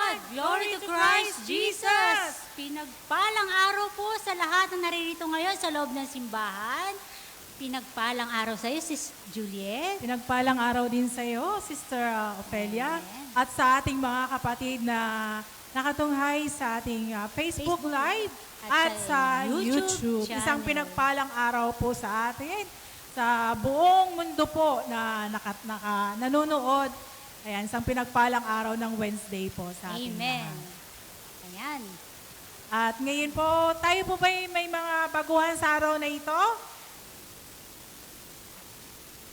God! Glory to Christ Jesus! Pinagpalang araw po sa lahat na naririto ngayon sa loob ng simbahan. Pinagpalang araw sa iyo, Sis Juliet. Pinagpalang araw din sa iyo, Sister Ofelia, at sa ating mga kapatid na nakatunghay sa ating Facebook Live at sa YouTube. channel. Isang pinagpalang araw po sa atin, sa buong mundo po na nanonood. Ayan, isang pinagpalang araw ng Wednesday po sa ating Amen. mga. Ayan. At ngayon po, tayo po ba may mga baguhan sa araw na ito?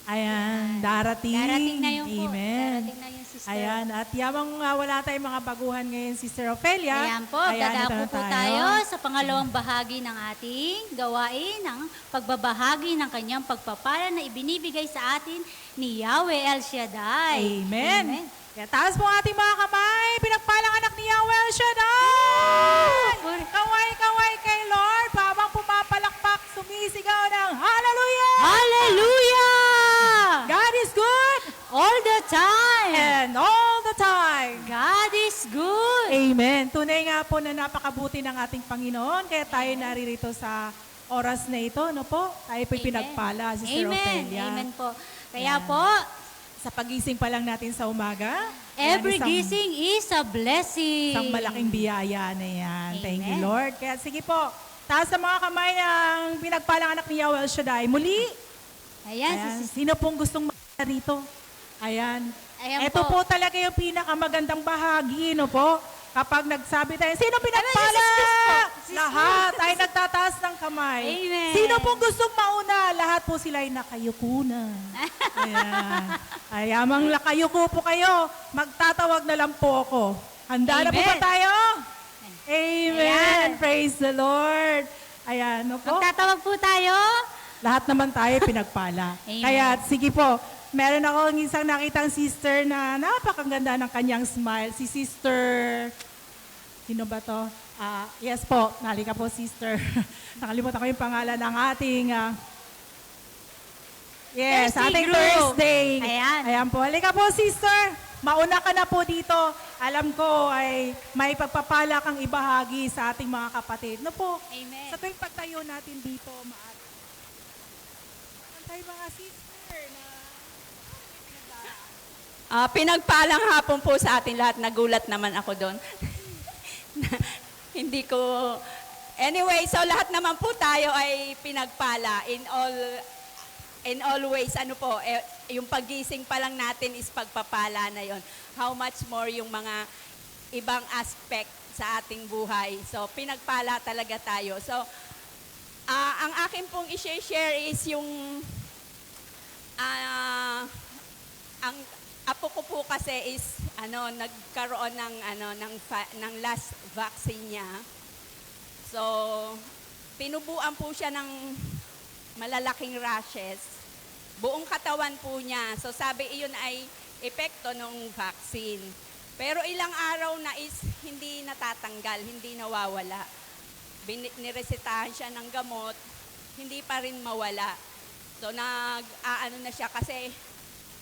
Ayan, darating. Darating na yun po. Amen. Darating na yun, Sister. Ayan, at yamang wala tayong mga baguhan ngayon, Sister Ofelia. Ayan po, ito dadako na po tayo sa pangalawang bahagi ng ating gawain ng pagbabahagi ng kanyang pagpapala na ibinibigay sa atin ni Yahweh El Shaddai. Amen. Kaya taas po ang ating mga kamay, pinagpalang anak ni Yahweh El Shaddai! Kaway kay Lord, habang pumapalakpak, sumisigaw ng Hallelujah! Hallelujah! God is good! All the time! And all the time! God is good! Amen. Tunay nga po na napakabuti ng ating Panginoon, kaya tayo naririto sa oras na ito, no po? Tayo po'y Amen. pinagpala, Sister Amen. Ofelia. Amen po. Kaya Yan. po, Sa pagising pa lang natin sa umaga, every yan, gising is a blessing. isang malaking biyaya na yan. Thank you, Amen. Lord. Kaya sige po, taas sa mga kamay ng pinagpalang anak ni Yahweh El Shaddai. Muli, Ayan, ayan, sis- sino pong gustong makita rito? Ayan. Ayan Ito po. po talaga yung pinakamagandang bahagi, no po? Kapag nagsabi tayo, sino pinagpala? Sis- Lahat ay nagtataas ng kamay. Amen. Sino pong gustong mauna? Lahat po sila ay nakayuko na. Ayan. Ay, amang nakayuko po kayo, magtatawag na lang po ako. Handa na po ba Amen. tayo? Amen. Ayan. Praise the Lord. Ayan, no po? Magtatawag po tayo. Lahat naman tayo pinagpala. Amen. Kaya sige po, meron ako isang nakitang sister na napakaganda ng kanyang smile. Si Sister, sino ba to? Yes po, nalika po Sister. Nakalimutan ko yung pangalan ng ating, yes, Thursday ating group. Thursday. Ayan. Ayan po, halika po Sister. Mauna ka na po dito. Alam ko ay may pagpapala kang ibahagi sa ating mga kapatid. No po, Amen. sa tuwing pagtayo natin dito, tayo mga sister na Pinagpalang hapon po sa atin lahat. Nagulat naman ako doon. Hindi ko... Anyway, so lahat naman po tayo ay pinagpala in all ways. Ano po, yung paggising pa lang natin is pagpapala na yon. How much more yung mga ibang aspect sa ating buhay. So, pinagpala talaga tayo. So, ang akin pong i-share is yung ang apo ko po kasi is nagkaroon ng last vaccine niya. So tinubuan po siya ng malalaking rashes. Buong katawan po niya. So sabi iyon ay epekto ng vaccine. Pero ilang araw na is hindi natatanggal, hindi nawawala. Niresetahan siya ng gamot, hindi pa rin mawala. So nag-aano na siya kasi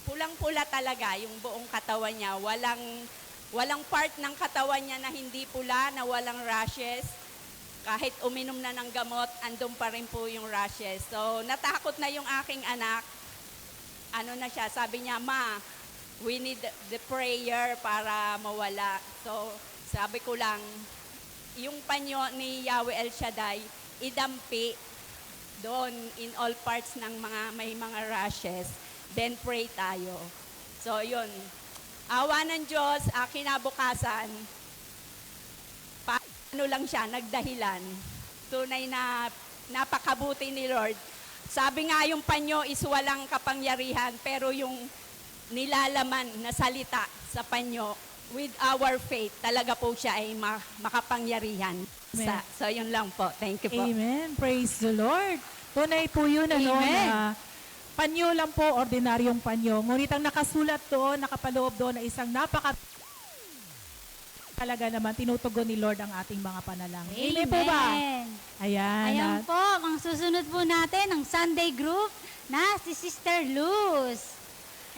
pulang-pula talaga yung buong katawan niya. Walang part ng katawan niya na hindi pula, na walang rashes. Kahit uminom na ng gamot, andun pa rin po yung rashes. So natakot na yung aking anak. Ano na siya, sabi niya, "Ma, we need the prayer para mawala." So sabi ko lang, yung panyo ni Yahweh El Shaddai, idampi doon in all parts ng may mga rashes, then pray tayo. So yun, awa ng Diyos, kinabukasan, paano lang siya, nagdahilan. Tunay na napakabuti ni Lord. Sabi nga yung panyo is walang kapangyarihan, pero yung nilalaman na salita sa panyo, with our faith, talaga po siya ay makapangyarihan. So yun lang po. Thank you po. Amen. Praise the Lord. Tunay po yun, Amen. na panyo lang po, ordinaryong panyo. Ngunit ang nakasulat doon, nakapaloob doon na isang talaga naman, tinutugon ni Lord ang ating mga panalangin. Amen po ba? Ayan. Ayan po, ang susunod po natin, ang Sunday group na si Sister Luz.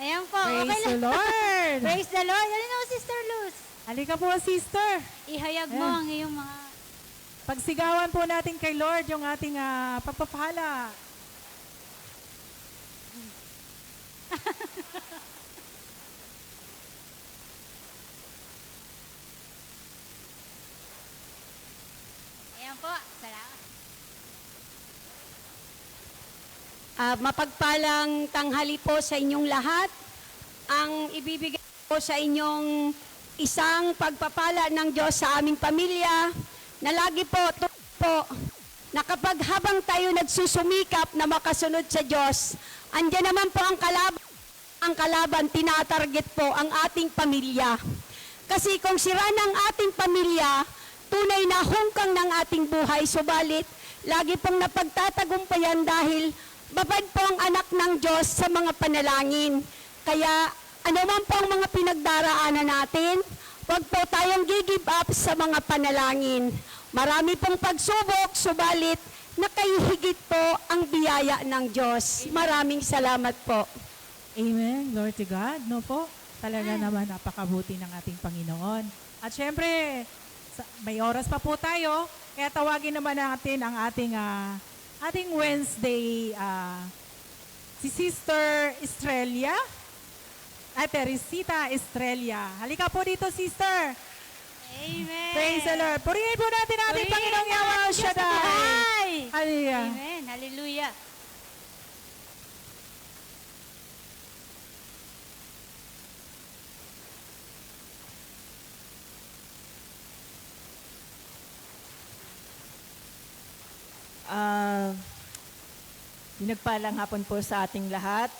Ayan po. Praise okay the lang. Lord. Praise the Lord. Halina mo, Sister Luz. Halika po, sister. Ihayag mo Ayan. ang iyong mga... Pagsigawan po natin kay Lord yung ating pagpapala. Ayan po, salamat. Mapagpalang tanghali po sa inyong lahat. Ang ibibigay po sa inyong isang pagpapala ng Diyos sa aming pamilya na lagi po, na kapag habang tayo nagsusumikap na makasunod sa Diyos, andyan naman po ang kalaban, tinatarget po ang ating pamilya. Kasi kung sira ng ating pamilya, tunay na hungkang ng ating buhay, subalit lagi pong napagtatagumpayan dahil babad po ang anak ng Diyos sa mga panalangin. Kaya ano man po ang mga pinagdaraanan natin, huwag po tayong give up sa mga panalangin. Marami pong pagsubok, subalit nakahihigit po ang biyaya ng Diyos. Maraming salamat po. Amen. Glory to God. No po? Talaga naman napakabuti ng ating Panginoon. At syempre, may oras pa po tayo, kaya tawagin naman natin ang ating Wednesday, si Sister Estrella, ay Teresita Estrella. Halika po dito, sister. Amen. Praise the Lord. Purihin po natin ang ating Purihin Panginoong ang Yahweh Diyos na Shaddai. buhay. Hallelujah. Amen. Hallelujah. Pinagpalang hapon po sa ating lahat.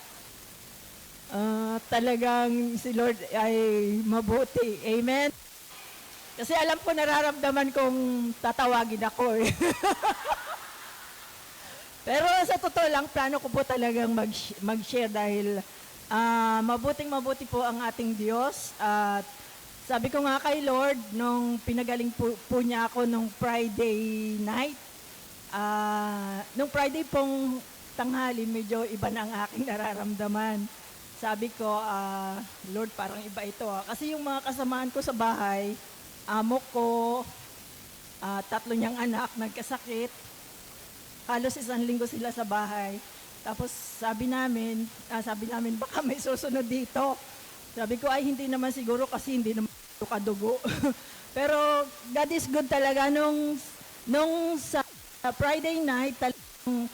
Talagang si Lord ay mabuti. Amen. Kasi alam ko nararamdaman kong tatawagin ako eh. Pero sa totoo lang, plano ko po talagang mag-share dahil mabuting-mabuti po ang ating Diyos. At sabi ko nga kay Lord, nung pinagaling po niya ako nung Friday night, nung Friday pong tanghali, medyo iba na ang aking nararamdaman. Sabi ko, Lord, parang iba ito. Kasi yung mga kasamaan ko sa bahay, amo ko, 3 niyang anak, nagkasakit. Halos 1 linggo sila sa bahay. Tapos sabi namin, baka may susunod dito. Sabi ko, ay hindi naman siguro kasi hindi naman ito kadugo. Pero God is good talaga. Nung sa Friday night, talagang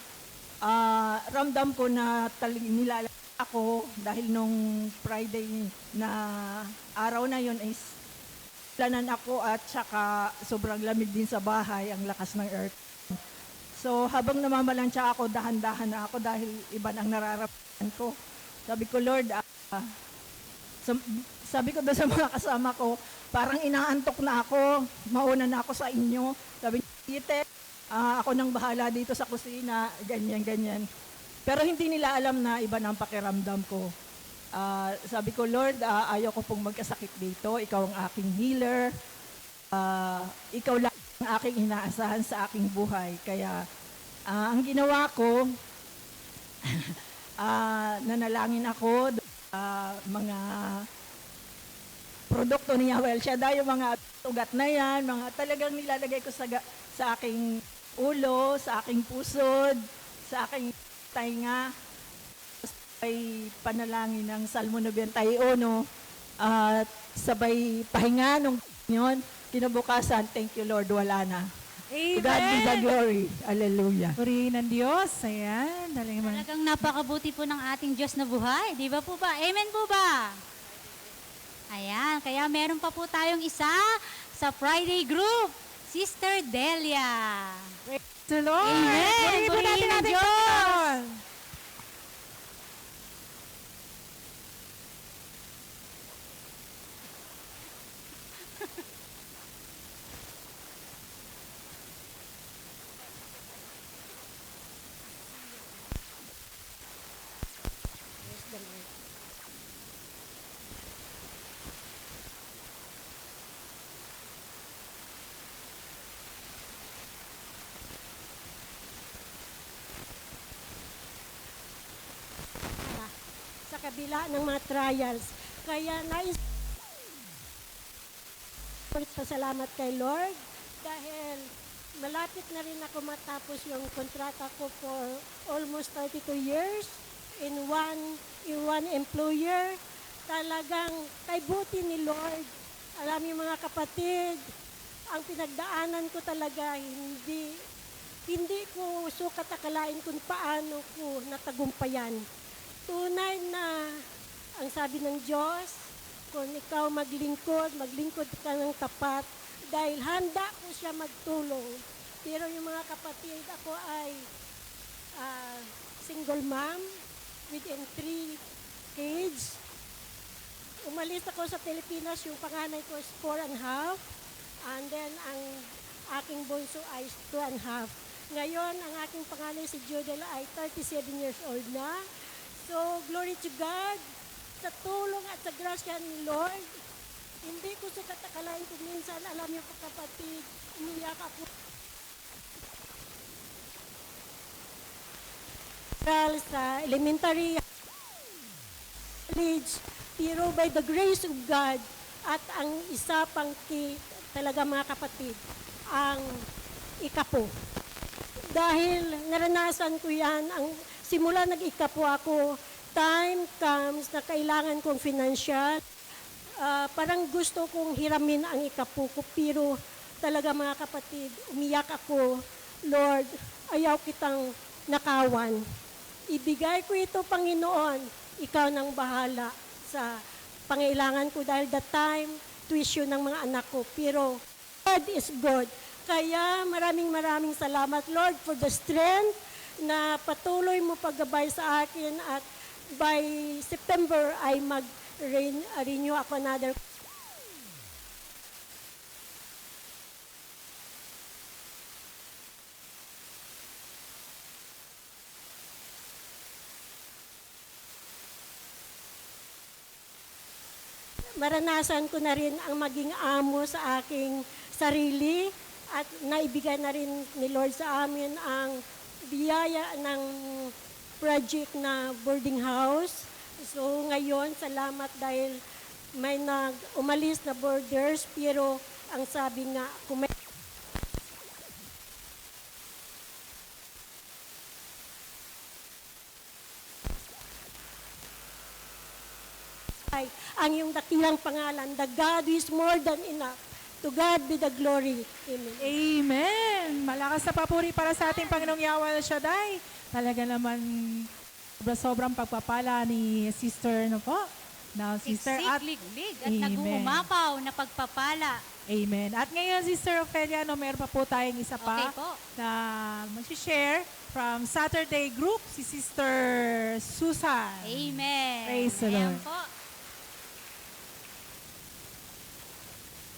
ramdam ko na talagang nilalala ako dahil nung Friday na araw na yon is lanan ako at saka sobrang lamig din sa bahay, ang lakas ng earth. So habang namamalansya ako, dahan-dahan na ako dahil iba ang nararamdaman ko. Sabi ko, Lord, sabi ko doon sa mga kasama ko, parang inaantok na ako, mauna na ako sa inyo. Sabi niya, ako nang bahala dito sa kusina, ganyan. Pero hindi nila alam na iba na ang pakiramdam ko. Sabi ko, Lord, ayaw ko pong magkasakit dito. Ikaw ang aking healer. Ikaw lang ang aking inaasahan sa aking buhay. Kaya ang ginawa ko, nanalangin ako mga produkto ni Yahweh El Shaddai, yung mga ugat na yan, mga talagang nilalagay ko sa aking ulo, sa aking pusod, sa aking tainga, sabay panalangin ng Salmo 91, at sabay pahinga nung yun, kinabukasan, thank you Lord, wala na. To God be the Amen. glory. Hallelujah. Purihin ng Diyos. Ayan. Talagang napakabuti po ng ating Diyos na buhay. Di ba po ba? Amen po ba? Ayan. Kaya meron pa po tayong isa sa Friday group. Sister Delia. Praise the Lord. Amen. Purihin po natin Purihin ng ating Diyos. Panginoon. sa kabila ng mga trials. Kaya Pasalamat kay Lord dahil malapit na rin ako matapos yung kontrata ko for almost 32 years in one employer. Talagang kay buti ni Lord. Alam niyo mga kapatid, ang pinagdaanan ko talaga hindi ko sukat akalain kung paano ko natagumpayan. Tunay na ang sabi ng Diyos, kung ikaw maglingkod ka ng tapat, dahil handa ko siya magtulong. Pero yung mga kapatid, ako ay single mom within 3 kids. Umalis ako sa Pilipinas, yung panganay ko is 4.5, and then ang aking bunso ay 2.5. Ngayon, ang aking panganay si Jodel ay 37 years old na. So, glory to God, sa tulong at sa grasya ni Lord, hindi ko sukat akalain kung minsan, alam niyo po kapatid, umiyak ako. Sa elementary college, pero by the grace of God, at ang isa pang talaga mga kapatid, ang ikapo. Dahil naranasan ko yan, simula nag-ikapo ako, time comes na kailangan kong financial. Parang gusto kong hiramin ang ikapo ko, pero talaga mga kapatid, umiyak ako, Lord, ayaw kitang nakawan. Ibigay ko ito, Panginoon, ikaw nang bahala sa pangailangan ko dahil the time, tuition ng mga anak ko. Pero God is good. Kaya maraming salamat, Lord, for the strength na patuloy mo paggabay sa akin at by September ay mag-renew ako another. Maranasan ko na rin ang maging amo sa aking sarili at naibigay na rin ni Lord sa amin ang biyaya ng project na boarding house. So ngayon, salamat dahil may umalis na boarders, pero ang sabi nga, kung may ang iyong dakilang pangalan, the God who is more than enough. To God be the glory. Amen. Amen. Malakas na papuri para sa ating Panginoong Yahweh Shaddai. Talaga naman sobrang pagpapala ni Sister Sister at Liglig at Amen. nag-uumapaw na pagpapala. Amen. At ngayon, Sister Ophelia, meron pa po tayong isa pa Okay po. na mag-share from Saturday group, si Sister Susan. Amen. Praise the Ayan Lord. po.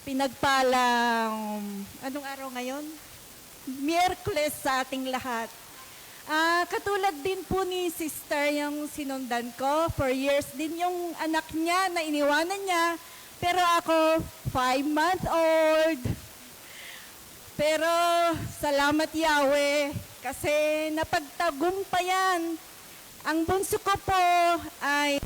Pinagpalang, anong araw ngayon? Miyerkules sa ating lahat. Katulad din po ni Sister yung sinundan ko, for years din yung anak niya na iniwanan niya, pero ako 5-month-old. Pero salamat Yahweh kasi napagtagumpayan. Ang bunso ko po ay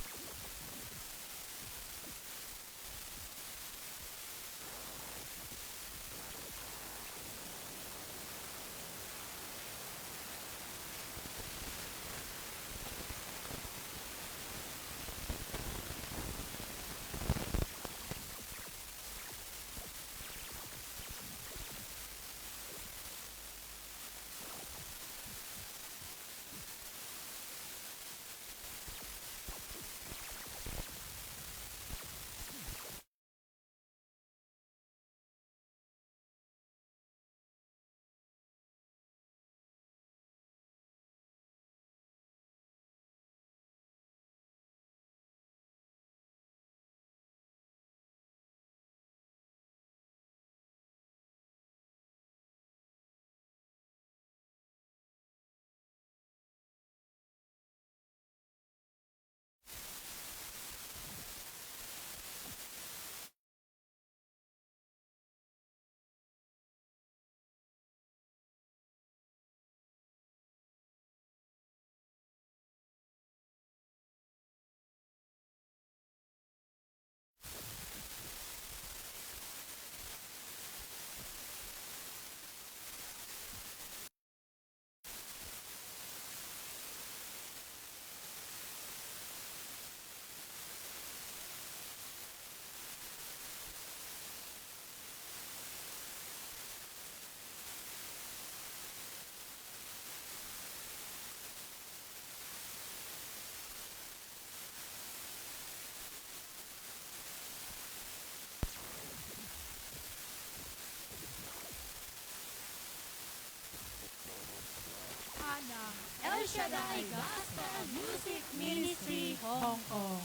Shaddai Gospel Music Ministry, Hong Kong.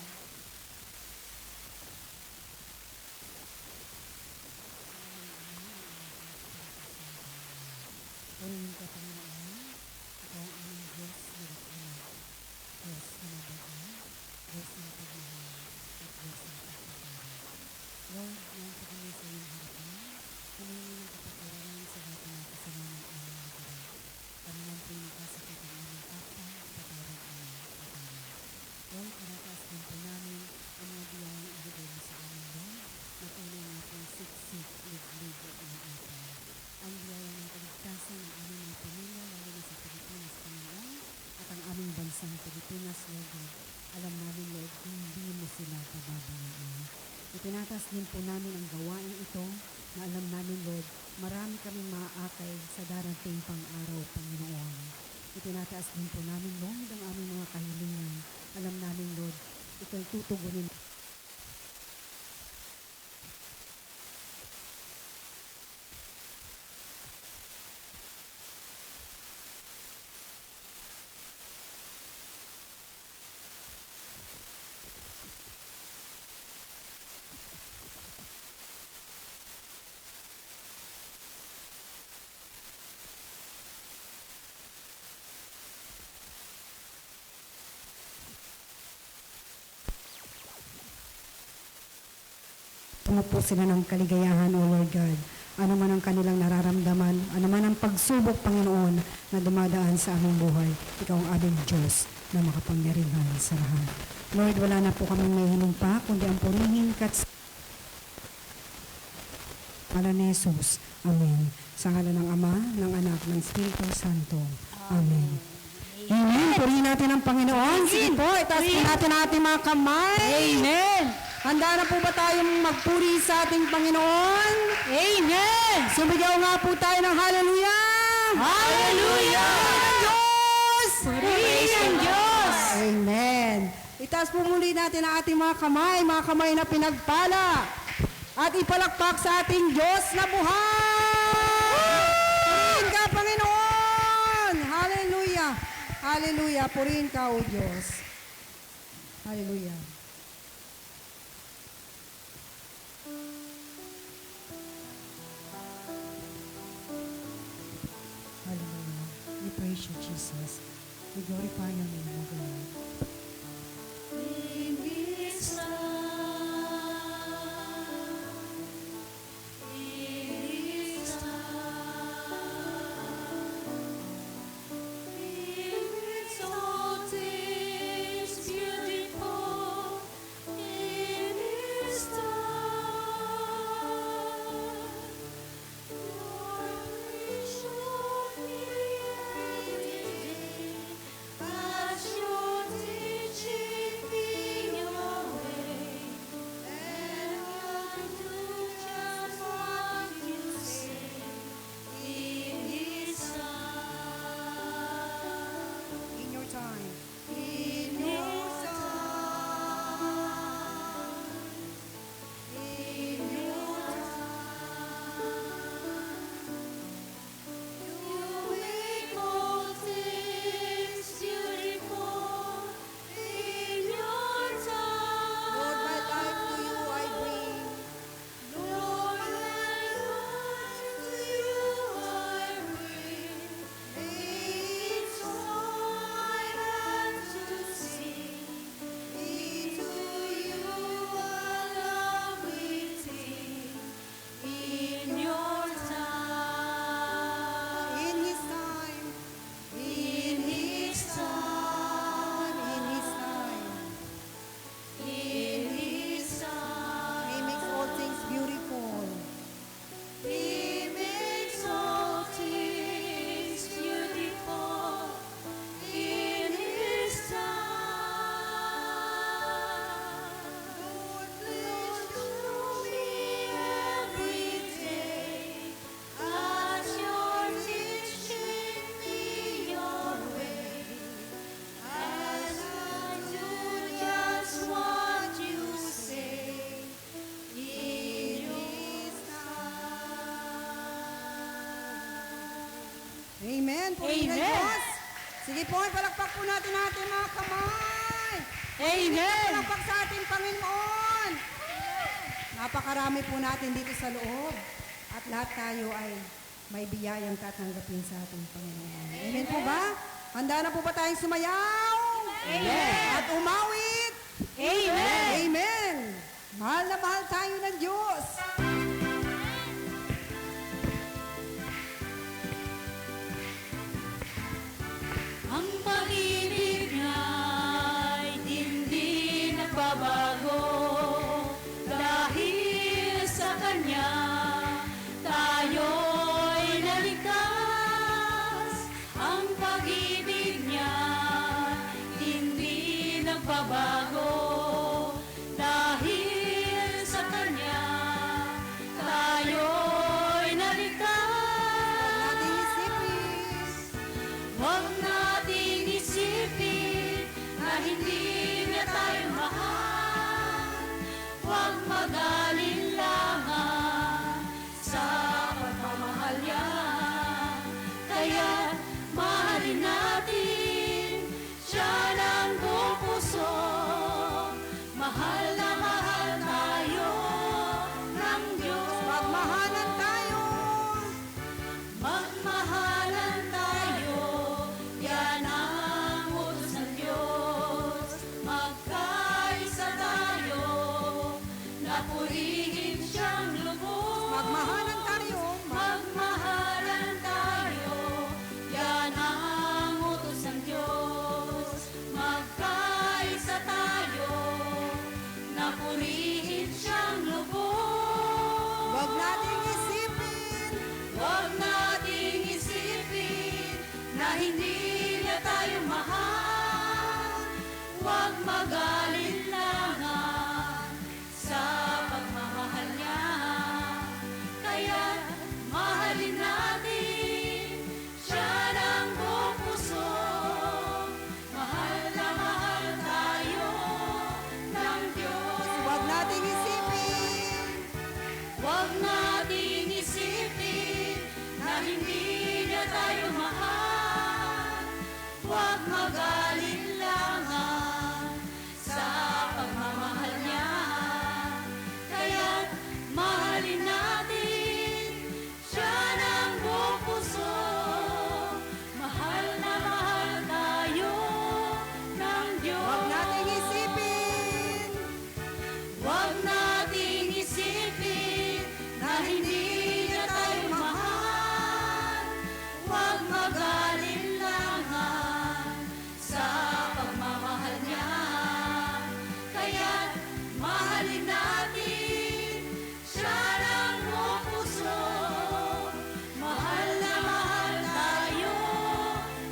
Purihin ka, Panginoon. Ikaw ang aming Diyos na dakilang. Diyos na mabagay, Diyos na pagmamahal, at Diyos na pagpapala. Lord, ngayon po kami sa iyong harapan. Humingi ng kapaturaran sa lahat ng mga kasalanan aming nagawa. Kami man po nakasakit ang aming kapwa, patawad aming kapatawaran. Lord, pinataas din po namin ang mga biyayang ibigay mo sa amin, Lord, na tunay nga pong siksik, liglig at umaapay. Ang biyaya ng kaligtasan ng aming mga pamilya, lalo na sa Pilipinas, Panginoon, at ang aming bansang Pilipinas, Lord God. Alam namin, Lord, hindi mo sila pababayaan. Itinataas din po namin ang gawain ito na alam namin, Lord, marami kaming maaakay sa darating pang araw, Panginoon. Itinataas din po namin, Lord, ang aming mga kahilingan. Alam namin, Lord, ito'y tutugunin. Puno po sila ng kaligayahan, O Lord God. Ano man ang kanilang nararamdaman, ano man ang pagsubok, Panginoon, na dumadaan sa aming buhay, Ikaw ang aming Diyos na makapangyarihan sa lahat. Lord, wala na po kaming nahihiling pa, kundi ang purihin kat ngalan ni Jesus. Amen. Sa ngalan ng Ama, ng Anak, ng Espiritu Santo. Amen. Amen. Purihin natin ang Panginoon. Sige po, itaas po natin ang ating mga kamay. Amen. Handa na po ba tayong magpuri sa ating Panginoon? Amen! Sumigaw nga po tayo ng hallelujah! Hallelujah! Diyos! Purihin ang Diyos! Amen! Itaas po muli natin ang ating mga kamay na pinagpala. At ipalakpak sa ating Diyos na buhay! Purihin ka, Panginoon! Hallelujah! Hallelujah! Purihin ka, O Diyos! Hallelujah! Hallelujah. We praise you, Jesus. We glorify your name, O God. Sige po, palakpak po natin ating mga kamay. Amen! Palakpak sa ating Panginoon. Napakarami po natin dito sa loob. At lahat tayo ay may biyayang tatanggapin sa ating Panginoon. Amen po ba? Handa na po ba tayong sumayaw? Amen! At umawit? Amen! Amen! Mahal na mahal tayo ng Diyos. Ang pag-ibig niya'y hindi nagbabago. Dahil sa Kanya, tayo'y naligtas. Ang pag-ibig niya hindi nagbabago. Dahil sa Kanya, tayo'y naligtas. Huwag nating isipin na hindi niya tayo mahal. Huwag mag-alinlangan sa pagmamahal niya. Kaya mahalin natin siya ng buong puso. Mahal na mahal tayo ng Diyos. Magmahalan tayo. Magmahalan tayo, yan ang utos ng Diyos. Magkaisa tayo, na purihin siyang lubos. Magmahalan tayo. Magmahalan tayo, yan ang utos ng Diyos. Magkaisa tayo, na purihin siyang lubos. Huwag nating isipin. Huwag nating isipin na hindi niya tayo mahal. Huwag mag-alinlangan sa pagmamahal niya. Kaya mahalin natin siya ng buong puso. Mahal na mahal tayo ng Diyos. Huwag nating isipin. Huwag nating isipin na hindi niya tayo mahal. Huwag mag-alinlangan sa pagmamahal niya. Kaya't mahalin natin siya ng buong puso. Mahal na mahal tayo ng Diyos. Huwag nating isipin. Huwag nating isipin na hindi niya tayo mahal. Huwag mag-alinlangan sa pagmamahal niya. Kaya't mahalin natin siya ng buong puso. Mahal na mahal tayo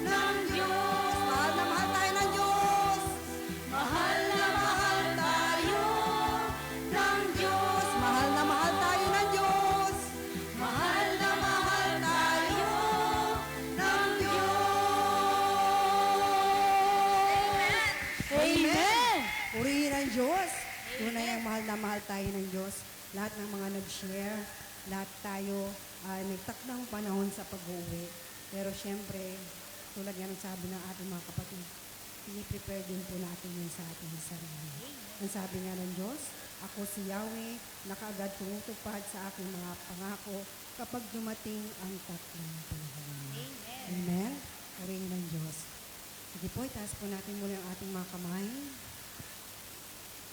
ng Diyos. Mahal na mahal tayo ng Diyos. Mahal na mahal tayo ng Diyos. Mahal na mahal tayo ng Diyos. Mahal na mahal tayo ng Diyos. Amen. Purihin ang Diyos. Tunay ang mahal na mahal tayo ng Diyos. Lahat ng mga nag-share, lahat tayo ay may takdang panahon sa pag-uwi. Pero syempre, tulad nga ng sabi ng ating mga kapatid, piniprepare din po natin yun sa ating sarili. Ang sabi nga ng Diyos, ako si Yahweh, nakaagad tumutupad sa aking mga pangako kapag dumating ang tatlong panahon. Amen. Purihin ang Diyos. Sige po, itaas po natin muli ang ating mga kamay.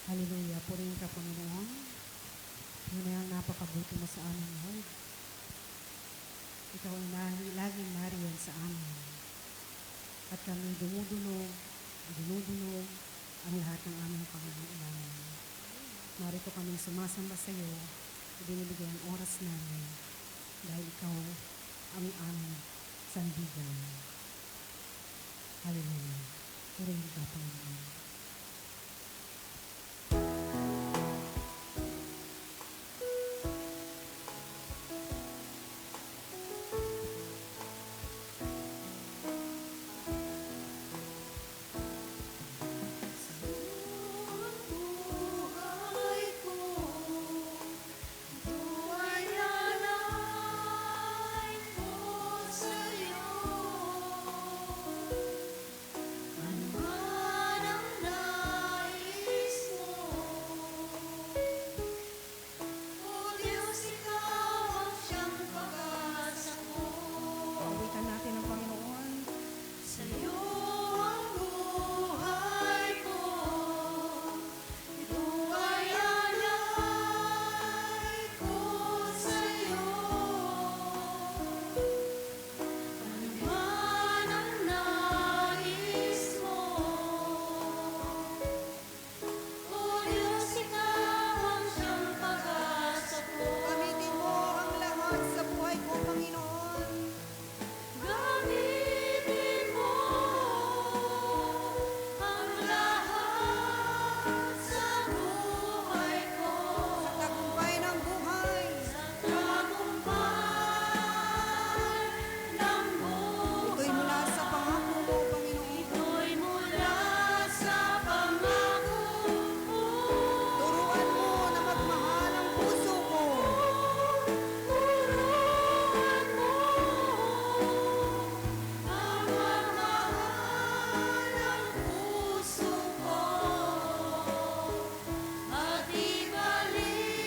Hallelujah. Purihin ka, Panginoon. Tunay ang napakabuti mo sa amin, Lord. Ikaw ay laging nariyan sa amin. At kami dumudunog ang lahat ng aming pangangailangan. Narito kami sumasamba sa iyo, ibinibigay ang oras namin dahil ikaw ang aming sandigan. Hallelujah. Purihin ka, Panginoon. Panginoon. Gamitin mo ang lahat sa buhay ko. Sa tagumpay ng buhay. Tagumpay ng buhay. Ito'y mula sa pangako mo, Panginoon. Ito'y mula sa pangako mo. Turuan mo na magmahal ang puso ko. Turuan mo ang magmahal ng puso ko at ibalik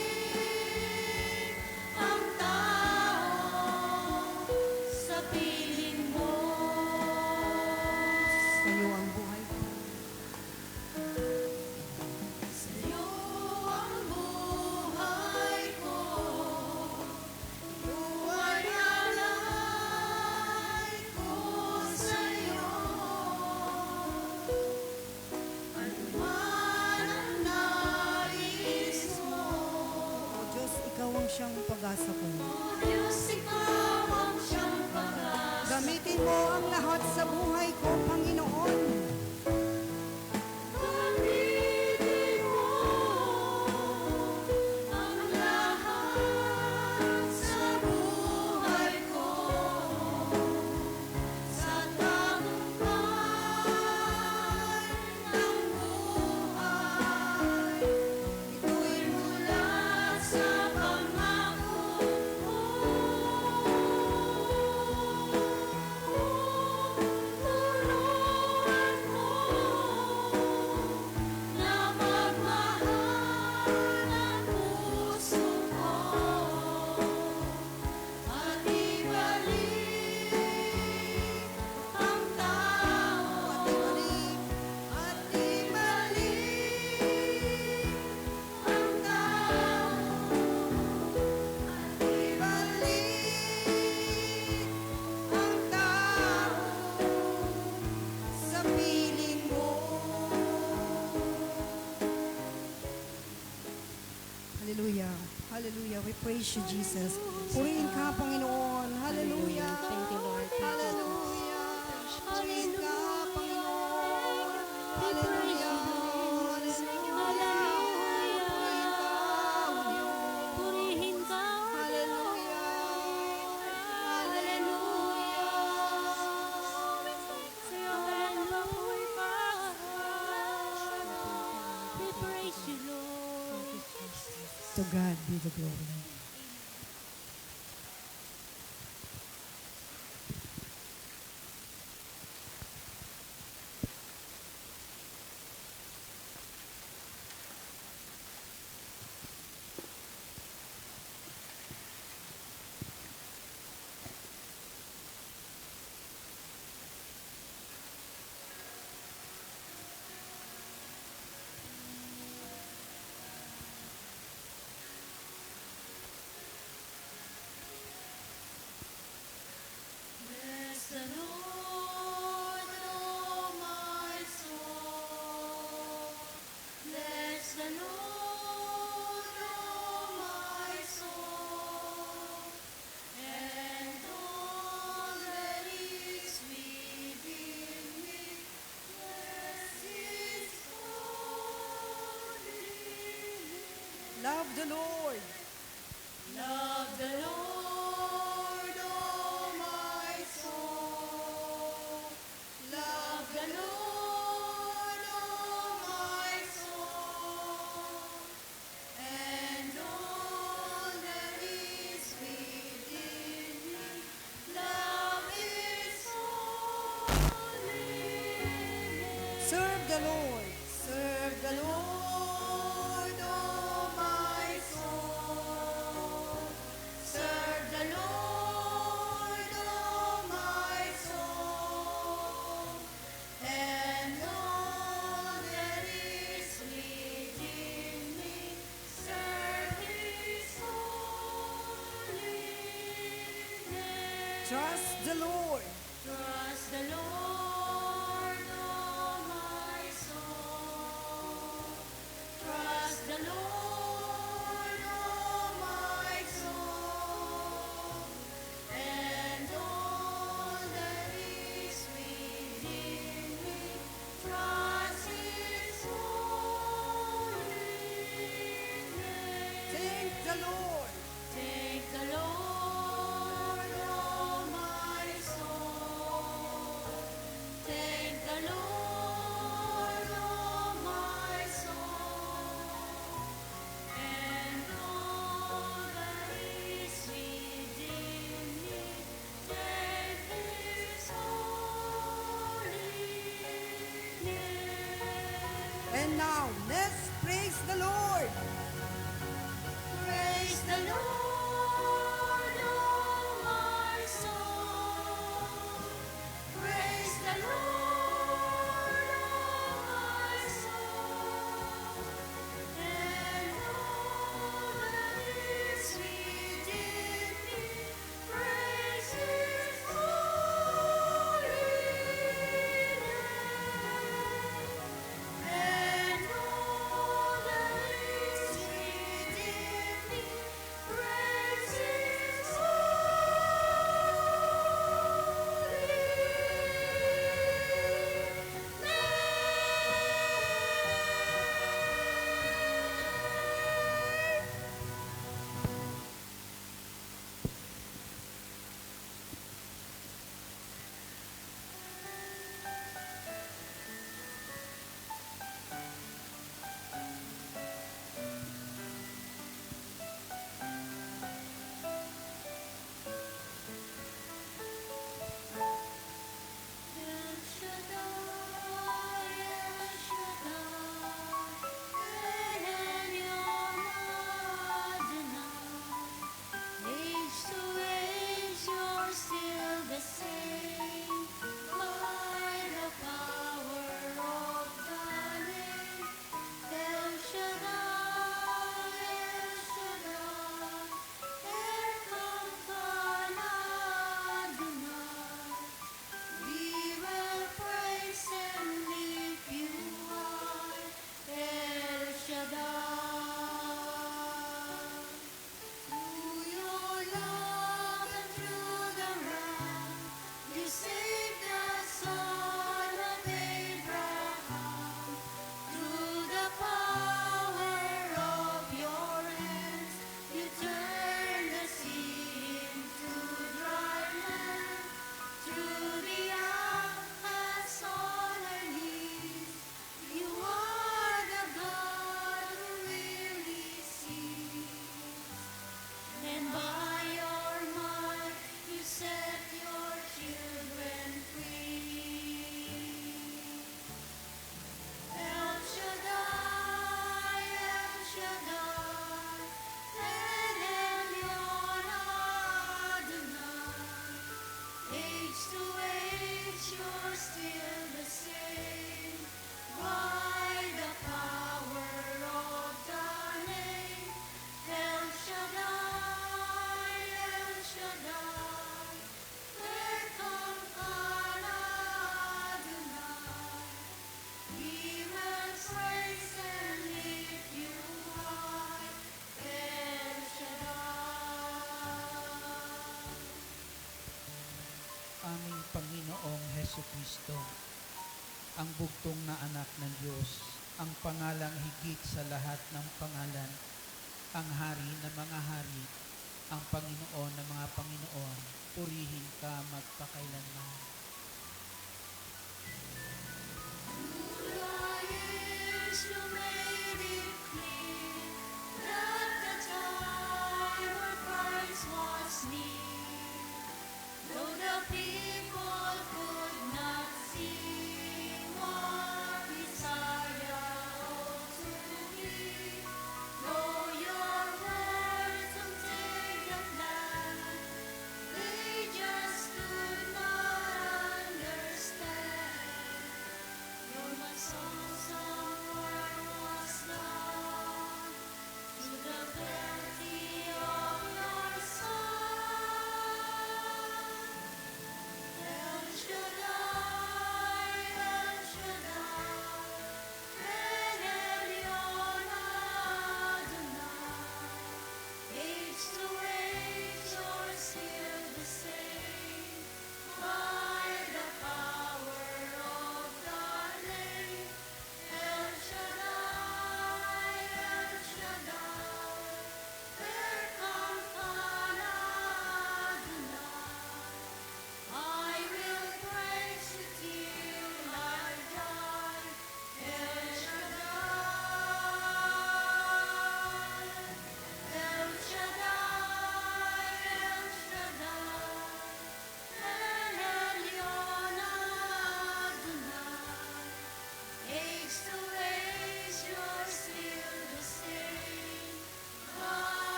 ang tao sa piling mo. Sa'yo ang buhay ko. Sa'yo ang buhay ko, buhay alay ko sa'yo. Ano man ang nais mo, O Diyos, ikaw ang siyang pag-asa ko. O Diyos, ikaw ang siyang pag-asa. Gamitin mo ang lahat sa buhay ko, Panginoon. Gamitin mo ang lahat sa buhay ko, sa tagumpay ng buhay. Ito'y mula sa pangako mo. Turuan mo na magmahal ang puso ko at ibalik ang tao At ibalik ang tao at ibalik ang tao sa piling mo. Hallelujah. Hallelujah. We praise you, Jesus. Purihin ka, Panginoon. Hallelujah. Thank you, Lord. Hallelujah. Purihin ka, Panginoon. Hallelujah. Purihin ka, Hallelujah. sa'yo meron mabuhay pa. We praise you, Lord. To God be the glory. Bless the Lord, oh my soul. Bless the Lord, oh my soul. And all that is within me, bless His holy name. Love the Lord. Love the Lord, oh my soul. Love the Lord, oh my soul. And all that is within me, love His holy name. Serve the Lord. Serve the Lord, oh my soul. Serve the Lord, oh my soul. And all that is within me, serve His holy name. Trust the Lord. Trust the Lord, oh my soul. Trust the Lord, oh my soul. Praise the Lord! Praise the Lord, oh my soul. Praise the Lord, oh my soul. And all that is within me, praise His holy name. And all that is within me, praise His El Shaddai, El Shaddai, Elyon Adonai. Age to age, you're still the same. By the power of thy name, El Shaddai, El Shaddai, Elyon Adonai. We will praise and lift you high, El Shaddai. Through your love and through the wrath, you saved the son of Abraham. Through the power of your hands, you turned the sea into dry land. Through the outcasts on our knees, you are the God who really sees. And by your might, you set your children free. El Shaddai, El Shaddai, Elyon Adonai. Age to age, you're still the same. By the power of thy name, El Shaddai, El Shaddai, Elyon Adonai. We will praise and lift you high, El Shaddai. Aming Panginoong Heso Kristo, ang bugtong na anak ng Diyos, ang pangalang higit sa lahat ng pangalan, ang hari ng mga hari, ang Panginoon ng mga Panginoon, purihin ka magpakailanman. Years you made it clear that the time when Christ was near. Though the people could not see what Messiah ought to be, though your words until the land, they just could not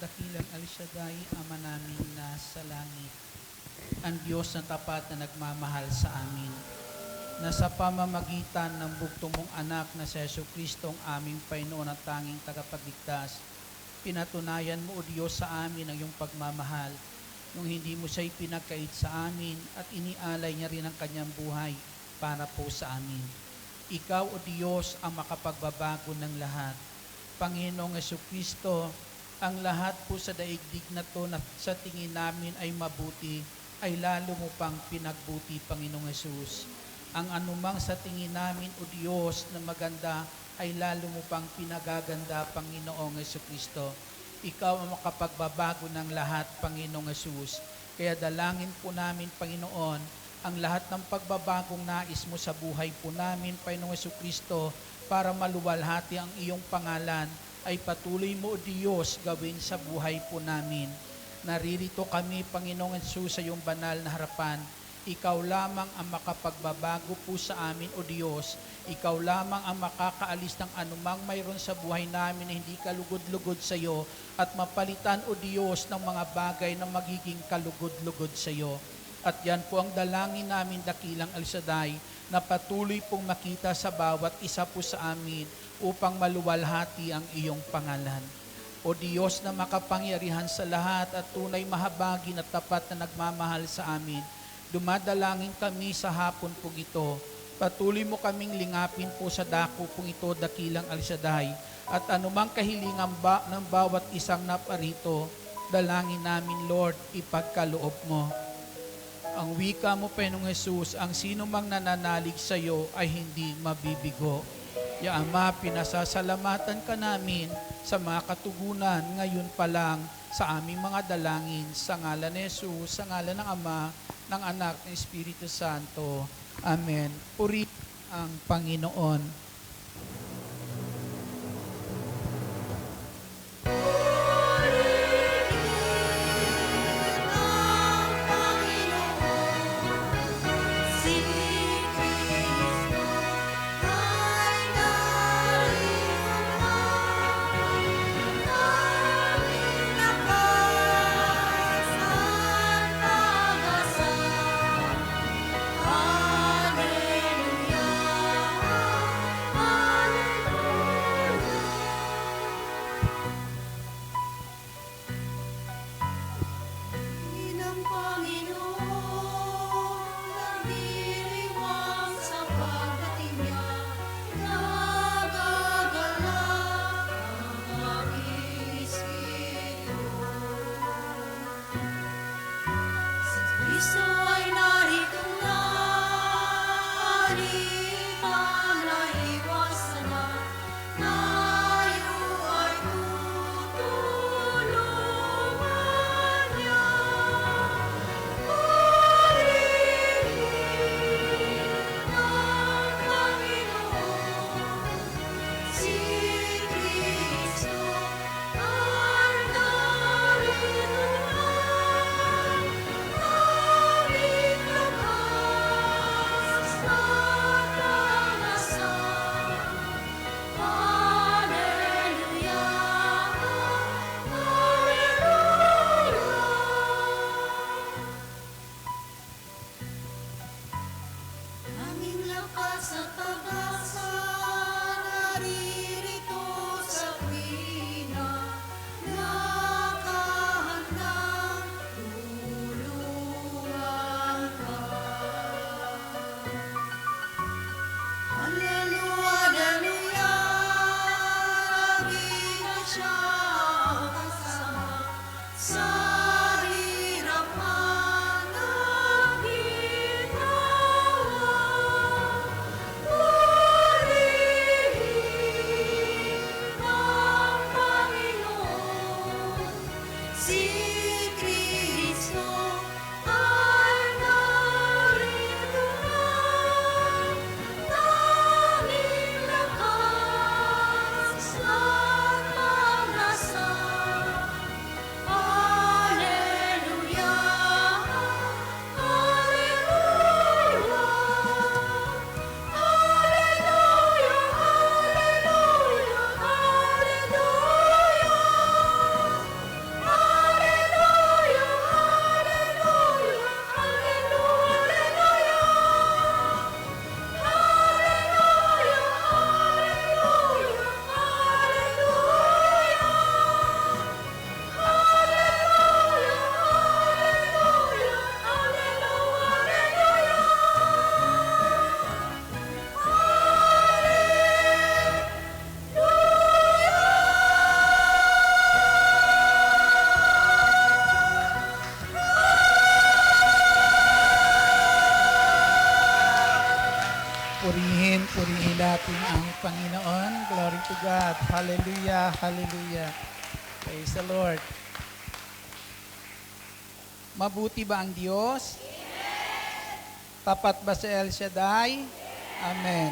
dakilang El Shaddai, Ama namin na sa langit, ang Diyos na tapat na nagmamahal sa amin, na sa pamamagitan ng bugtong mong anak na si Jesucristo ang aming Panginoon at tanging tagapagligtas, pinatunayan mo, O Diyos, sa amin ang iyong pagmamahal nung hindi mo siya ipinagkait sa amin at inialay niya rin ang kanyang buhay para po sa amin. Ikaw, O Diyos, ang makapagbabago ng lahat. Panginoong Jesucristo, ang lahat po sa daigdig na to na sa tingin namin ay mabuti, ay lalo mo pang pinagbuti, Panginoong Jesus. Ang anumang sa tingin namin, O Diyos, na maganda, ay lalo mo pang pinagaganda, Panginoong Jesucristo. Ikaw ang makapagbabago ng lahat, Panginoong Jesus. Kaya dalangin po namin, Panginoon, ang lahat ng pagbabagong nais mo sa buhay po namin, Panginoong Jesucristo, para maluwalhati ang iyong pangalan, ay patuloy mo, O Diyos, gawin sa buhay po namin. Naririto kami, Panginoong Jesus, sa iyong banal na harapan. Ikaw lamang ang makapagbabago po sa amin, O Diyos. Ikaw lamang ang makakaalis ng anumang mayroon sa buhay namin na hindi kalugod-lugod sa iyo at mapalitan, O Diyos, ng mga bagay na magiging kalugod-lugod sa iyo. At yan po ang dalangin namin, dakilang El Shaddai, na patuloy pong makita sa bawat isa po sa amin upang maluwalhati ang iyong pangalan. O Diyos na makapangyarihan sa lahat at tunay mahabagin at tapat na nagmamahal sa amin, dumadalangin kami sa hapon po ito. Patuloy mo kaming lingapin po sa dako pong ito, dakilang El Shaddai, at anumang kahilingan ng bawat isang naparito, dalangin namin, Lord, ipagkaloob mo. Ang wika mo, Panginoong Jesus, ang sino mang nananalig sa iyo ay hindi mabibigo. Ya Ama, pinasasalamatan ka namin sa mga katugunan ngayon pa lang sa aming mga dalangin sa ngalan ni Jesus, sa ngalan ng Ama, ng Anak, ng Espiritu Santo. Amen. Purihin ang Panginoon. ating ang Panginoon. Glory to God. Hallelujah, hallelujah. Praise the Lord. Mabuti ba ang Diyos? Tapat ba si El Shaddai? Amen.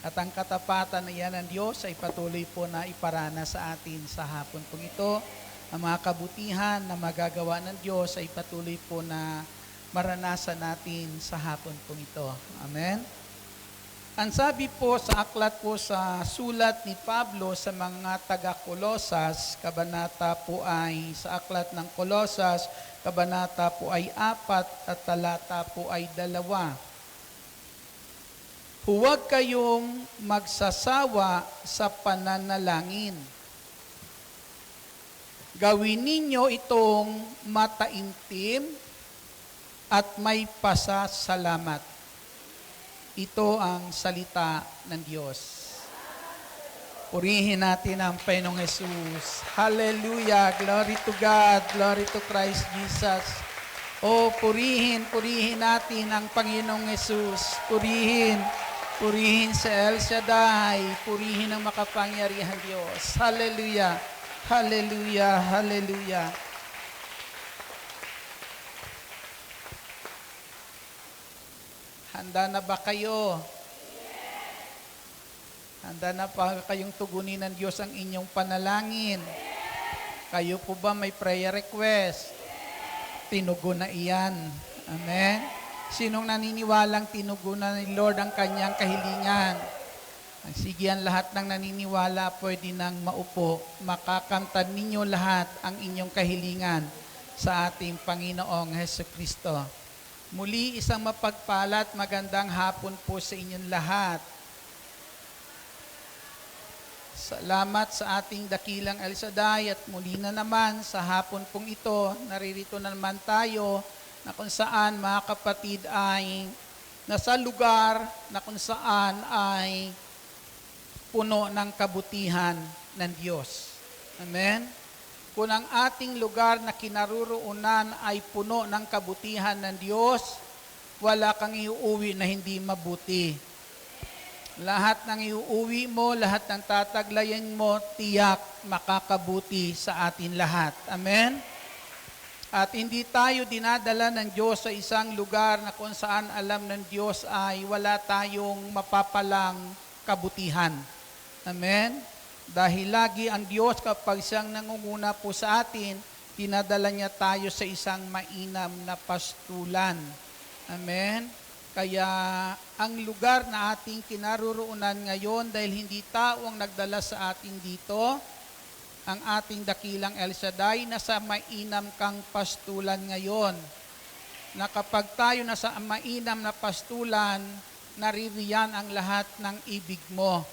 At ang katapatan na iyan ng Diyos ay patuloy po na iparana sa atin sa hapon pong ito. Ang mga kabutihan na magagawa ng Diyos ay patuloy po na maranasan natin sa hapon pong ito. Amen. Ang sabi po sa aklat po sa sulat ni Pablo sa mga taga-Kolosas, kabanata po ay sa aklat ng Kolosas, kabanata po ay 4 at talata po ay 2. Huwag kayong magsasawa sa pananalangin. Gawin ninyo itong mataimtim at may pasasalamat. Ito ang salita ng Diyos. Purihin natin ang Panginoong Jesus. Hallelujah! Glory to God! Glory to Christ Jesus! O purihin natin ang Panginoong Jesus. Purihin sa El Shaddai. Purihin ang makapangyarihan Diyos. Hallelujah! Hallelujah! Hallelujah! Handa na ba kayo? Handa na ba kayong tugunin ng Diyos ang inyong panalangin? Kayo po ba may prayer request? Tinugon na iyan. Amen? Sinong naniniwalang tinugunan ni Lord ang kanyang kahilingan? Sige, ang lahat ng naniniwala pwede nang maupo. Makakamtan ninyo lahat ang inyong kahilingan sa ating Panginoong Hesukristo. Muli, isang mapagpalat, magandang hapon po sa inyong lahat. Salamat sa ating dakilang El Shaddai at muli na naman sa hapon pong ito, naririto na naman tayo na kung saan mga kapatid ay nasa lugar na kung saan ay puno ng kabutihan ng Diyos. Amen? Kung ang ating lugar na kinaruroonan ay puno ng kabutihan ng Diyos, wala kang iuuwi na hindi mabuti. Lahat ng iuuwi mo, lahat ng tataglayan mo, tiyak makakabuti sa atin lahat. Amen? At hindi tayo dinadala ng Diyos sa isang lugar na kung saan alam ng Diyos ay wala tayong mapapalang kabutihan. Amen? Dahil lagi ang Diyos kapag siyang nangunguna po sa atin, dinadala niya tayo sa isang mainam na pastulan. Amen? Kaya ang lugar na ating kinaruroonan ngayon, dahil hindi tao ang nagdala sa atin dito, ang ating dakilang El Shaddai, nasa mainam kang pastulan ngayon. Na kapag tayo nasa mainam na pastulan, naririyan ang lahat ng ibig mo.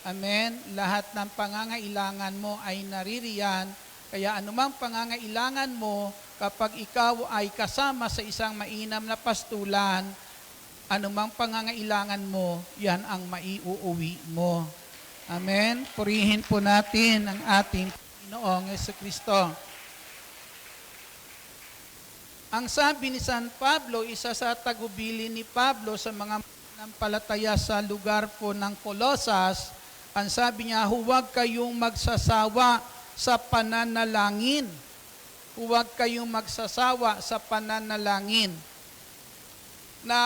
Amen. Lahat ng pangangailangan mo ay naririyan. Kaya anumang pangangailangan mo, kapag ikaw ay kasama sa isang mainam na pastulan, anumang pangangailangan mo, yan ang maiuuwi mo. Amen. Purihin po natin ang ating Panginoong Jesucristo. Ang sabi ni San Pablo, isa sa tagubilin ni Pablo sa mga mananampalataya sa lugar po ng Kolosas, ang sabi niya, huwag kayong magsasawa sa pananalangin. Huwag kayong magsasawa sa pananalangin. Na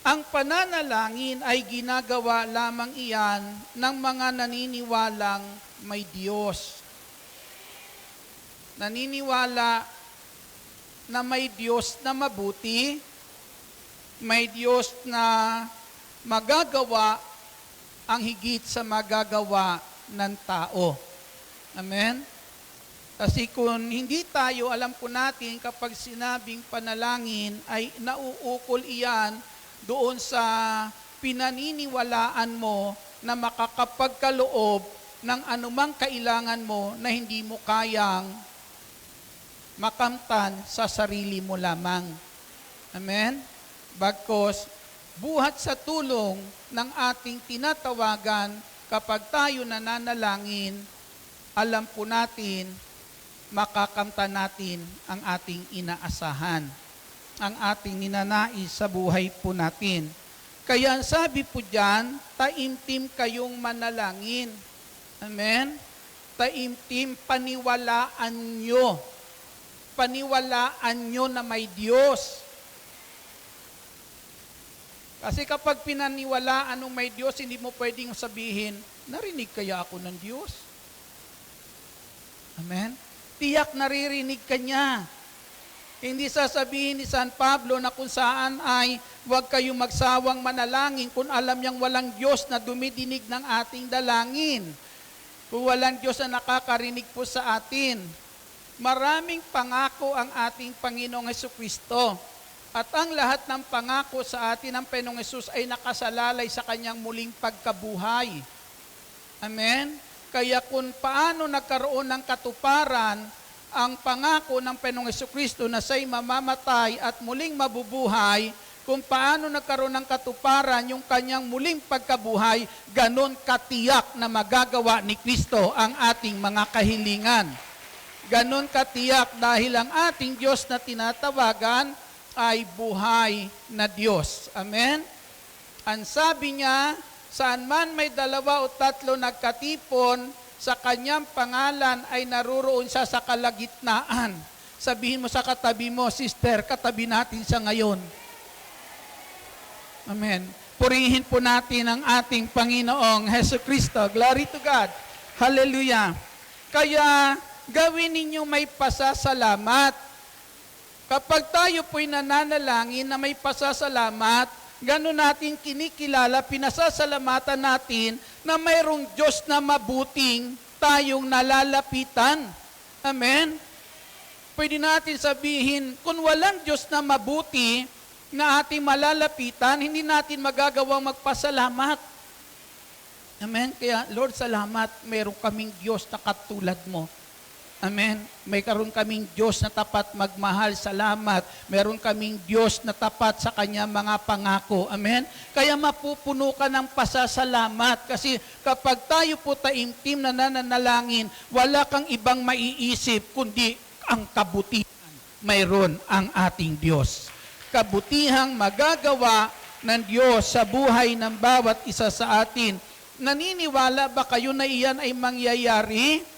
ang pananalangin ay ginagawa lamang iyan ng mga naniniwalang may Diyos. Naniniwala na may Diyos na mabuti, may Diyos na magagawa ang higit sa magagawa ng tao. Amen? Kasi kung hindi tayo, alam po natin kapag sinabing panalangin ay nauukol iyan doon sa pinaniniwalaan mo na makakapagkaloob ng anumang kailangan mo na hindi mo kayang makamtan sa sarili mo lamang. Amen? Bagkos, buhat sa tulong ng ating tinatawagan, kapag tayo nananalangin, alam po natin, makakamtan natin ang ating inaasahan, ang ating ninanais sa buhay po natin. Kaya ang sabi po dyan, taimtim kayong manalangin. Amen? Taimtim, paniwalaan nyo. Paniwalaan nyo na may Diyos. Kasi kapag pinaniwalaan ng may Diyos, hindi mo pwedeng sabihin, narinig kaya ako ng Diyos? Amen? Tiyak naririnig ka niya. Hindi sasabihin ni San Pablo na kung saan ay huwag kayong magsawang manalangin kung alam niyang walang Diyos na dumidinig ng ating dalangin. Kung walang Diyos na nakakarinig po sa atin. Maraming pangako ang ating Panginoong Hesukristo. At ang lahat ng pangako sa atin ng Panginoong Hesus ay nakasalalay sa kanyang muling pagkabuhay. Amen? Kaya kung paano nagkaroon ng katuparan ang pangako ng Panginoong Hesukristo na siya'y mamamatay at muling mabubuhay, kung paano nagkaroon ng katuparan yung kanyang muling pagkabuhay, ganon katiyak na magagawa ni Kristo ang ating mga kahilingan. Ganon katiyak dahil ang ating Diyos na tinatawagan ay buhay na Diyos. Amen? Ang sabi niya, saan man may 2 o 3 nagkatipon, sa kanyang pangalan ay naruroon siya sa kalagitnaan. Sabihin mo sa katabi mo, sister, katabi natin siya ngayon. Amen. Purihin po natin ang ating Panginoong Hesukristo. Glory to God. Hallelujah. Kaya, gawin ninyo may pasasalamat. Kapag tayo po'y nananalangin na may pasasalamat, gano'n natin kinikilala, pinasasalamatan natin na mayroong Diyos na mabuting tayong nalalapitan. Amen? Pwede natin sabihin, kung walang Diyos na mabuti na ating malalapitan, hindi natin magagawang magpasalamat. Amen? Kaya, Lord, salamat, mayroong kaming Diyos na katulad mo. Amen. May karoon kaming Diyos na tapat magmahal. Salamat. Meron kaming Diyos na tapat sa Kanya mga pangako. Amen. Kaya mapupuno ka ng pasasalamat. Kasi kapag tayo po taimtim na nananalangin, wala kang ibang maiisip kundi ang kabutihan. Mayroon ang ating Diyos. Kabutihang magagawa ng Diyos sa buhay ng bawat isa sa atin. Naniniwala ba kayo na iyan ay mangyayari?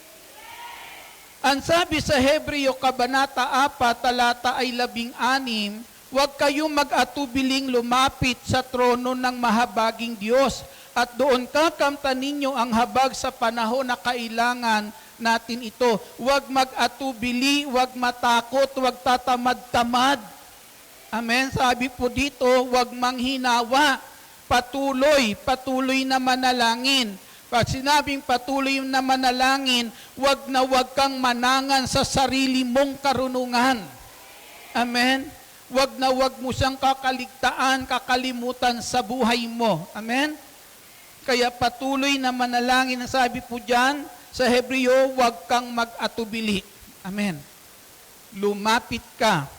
Ang sabi sa Hebreo Kabanata 4, talata ay 16, huwag kayong mag-atubiling lumapit sa trono ng mahabaging Diyos at doon kakamtan ninyo ang habag sa panahon na kailangan natin ito. Huwag mag-atubili, huwag matakot, huwag tatamad-tamad. Amen? Sabi po dito, huwag manghinawa, patuloy na manalangin. Pag sinabing patuloy na manalangin, wag na wag kang manangan sa sarili mong karunungan. Amen? Wag na wag mo siyang kakaligtaan, kakalimutan sa buhay mo. Amen? Kaya patuloy na manalangin, ang sabi po dyan, sa Hebreo, wag kang mag-atubili. Amen? Lumapit ka.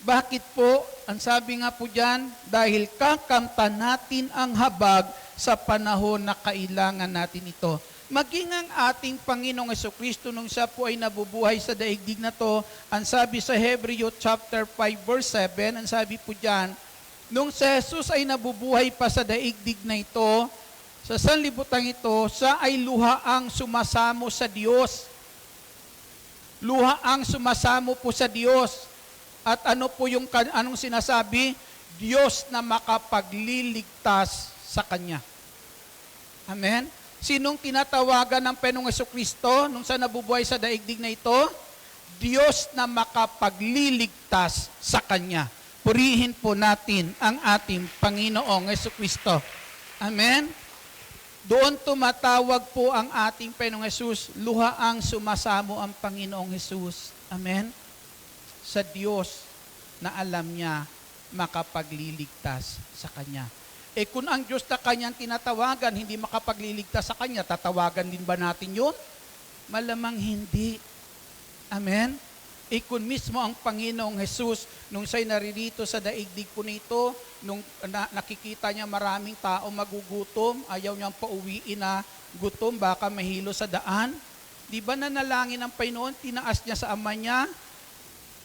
Bakit po? Ang sabi nga po dyan, dahil kakamtan natin ang habag sa panahon na kailangan natin ito. Maging ang ating Panginoong Hesukristo nung siya po ay nabubuhay sa daigdig na to, ang sabi sa Hebreo chapter 5 verse 7, ang sabi po dyan, nung si Jesus ay nabubuhay pa sa daigdig na ito, sa sanlibutan ito, siya ay luhaang sumasamo sa Diyos. Luhaang sumasamo po sa Diyos. At ano po yung anong sinasabi? Diyos na makapagliligtas sa Kanya. Amen? Sinong tinatawagan ng Panginoong Hesukristo nung sa nabubuhay sa daigdig na ito? Diyos na makapagliligtas sa Kanya. Purihin po natin ang ating Panginoong Hesukristo. Amen? Doon tumatawag po ang ating Panginoong Hesus, luhaang sumasamo ang Panginoong Hesus. Amen? Sa Diyos na alam niya makapagliligtas sa Kanya. Kung ang Diyos na Kanyang tinatawagan, hindi makapagliligtas sa Kanya, tatawagan din ba natin yun? Malamang hindi. Amen? Kung mismo ang Panginoong Hesus, nung siya'y naririto sa daigdig po nito, nung nakikita niya maraming tao magugutom, ayaw niyang pauwiin na gutom, baka mahilo sa daan. Di ba nanalangin ang Panginoon, tinaas niya sa ama niya,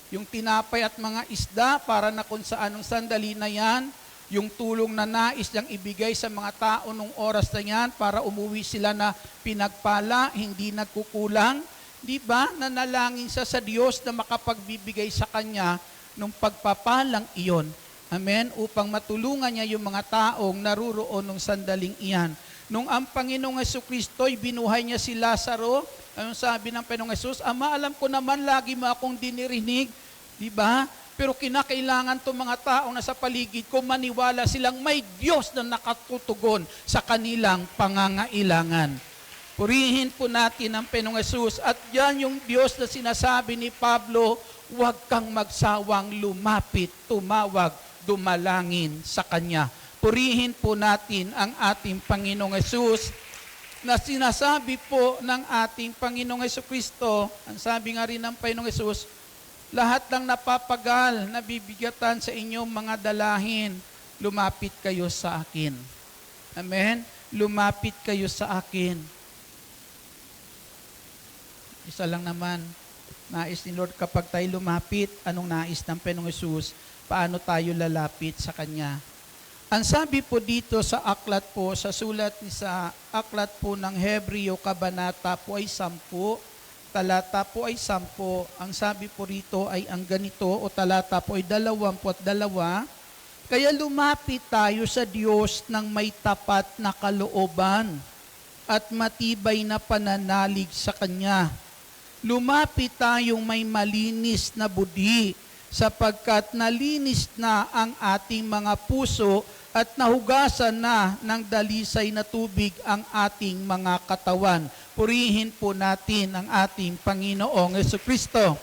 yung tinapay at mga isda, para na kung saan ng sandali na yan, yung tulong na nais niyang ibigay sa mga tao nung oras na yan para umuwi sila na pinagpala, hindi nagkukulang. Di ba? Nanalangin siya sa Diyos na makapagbibigay sa kanya nung pagpapalang iyon. Amen? Upang matulungan niya yung mga taong naruroon nung sandaling iyan. Nung ang Panginoong Jesucristo'y binuhay niya si Lazaro, anong sabi ng Panginoong Jesus? Ama, alam ko naman lagi mo akong dinirinig. Di ba? Pero kinakailangan itong mga taong nasa paligid ko maniwala silang may Diyos na nakatutugon sa kanilang pangangailangan. Purihin po natin ang Panginoong Jesus at yan yung Diyos na sinasabi ni Pablo, huwag kang magsawang lumapit, tumawag, dumalangin sa Kanya. Purihin po natin ang ating Panginoong Jesus na sinasabi po ng ating Panginoong Jesucristo, ang sabi nga rin ng Panginoong Jesus, lahat ng napapagal, nabibigatan sa inyong mga dalahin, lumapit kayo sa akin. Amen? Lumapit kayo sa akin. Isa lang naman, nais ni Lord kapag tayo lumapit, anong nais ng Panginoong Jesus, paano tayo lalapit sa Kanya. Ang sabi po dito sa aklat po, sa sulat ni sa aklat po ng Hebreo, kabanata po ay 10, talata po ay 10, ang sabi po rito ay ang ganito, o talata po ay 22, kaya lumapit tayo sa Diyos ng may tapat na kalooban at matibay na pananalig sa Kanya. Lumapit tayong may malinis na budi, sapagkat nalinis na ang ating mga puso at nahugasan na ng dalisay na tubig ang ating mga katawan. Purihin po natin ang ating Panginoong Jesucristo.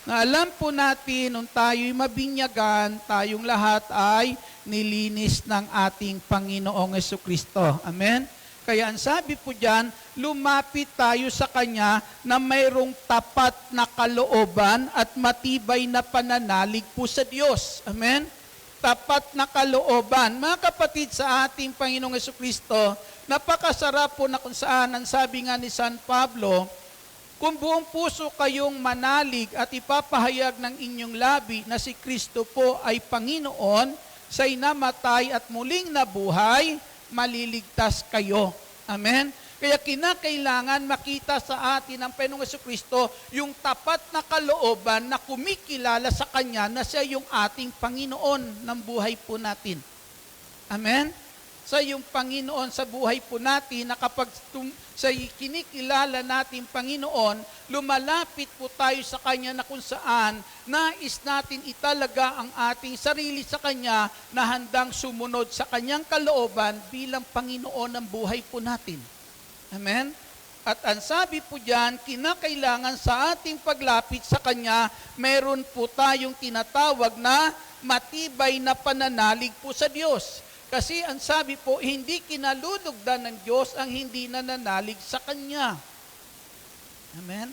Na alam po natin, nung tayo'y mabinyagan, tayong lahat ay nilinis ng ating Panginoong Jesucristo. Amen? Kaya ang sabi po dyan, lumapit tayo sa Kanya na mayroong tapat na kalooban at matibay na pananalig po sa Diyos. Amen? Tapat na kalooban. Mga kapatid, sa ating Panginoong Jesucristo, napakasarap po na kung saan, ang sabi nga ni San Pablo, kung buong puso kayong manalig at ipapahayag ng inyong labi na si Kristo po ay Panginoon, siya'y namatay at muling nabuhay, maliligtas kayo. Amen? Kaya kinakailangan makita sa atin ng Panginoong Jesucristo yung tapat na kalooban na kumikilala sa Kanya na siya yung ating Panginoon ng buhay po natin. Amen? Sa yung Panginoon sa buhay po natin na kapag sa kinikilala natin Panginoon, lumalapit po tayo sa Kanya na kung saan nais natin italaga ang ating sarili sa Kanya na handang sumunod sa Kanyang kalooban bilang Panginoon ng buhay po natin. Amen? At ang sabi po diyan, kinakailangan sa ating paglapit sa Kanya, meron po tayong tinatawag na matibay na pananalig po sa Diyos. Kasi ang sabi po, hindi kinalulugdan ng Diyos ang hindi nananalig sa Kanya. Amen?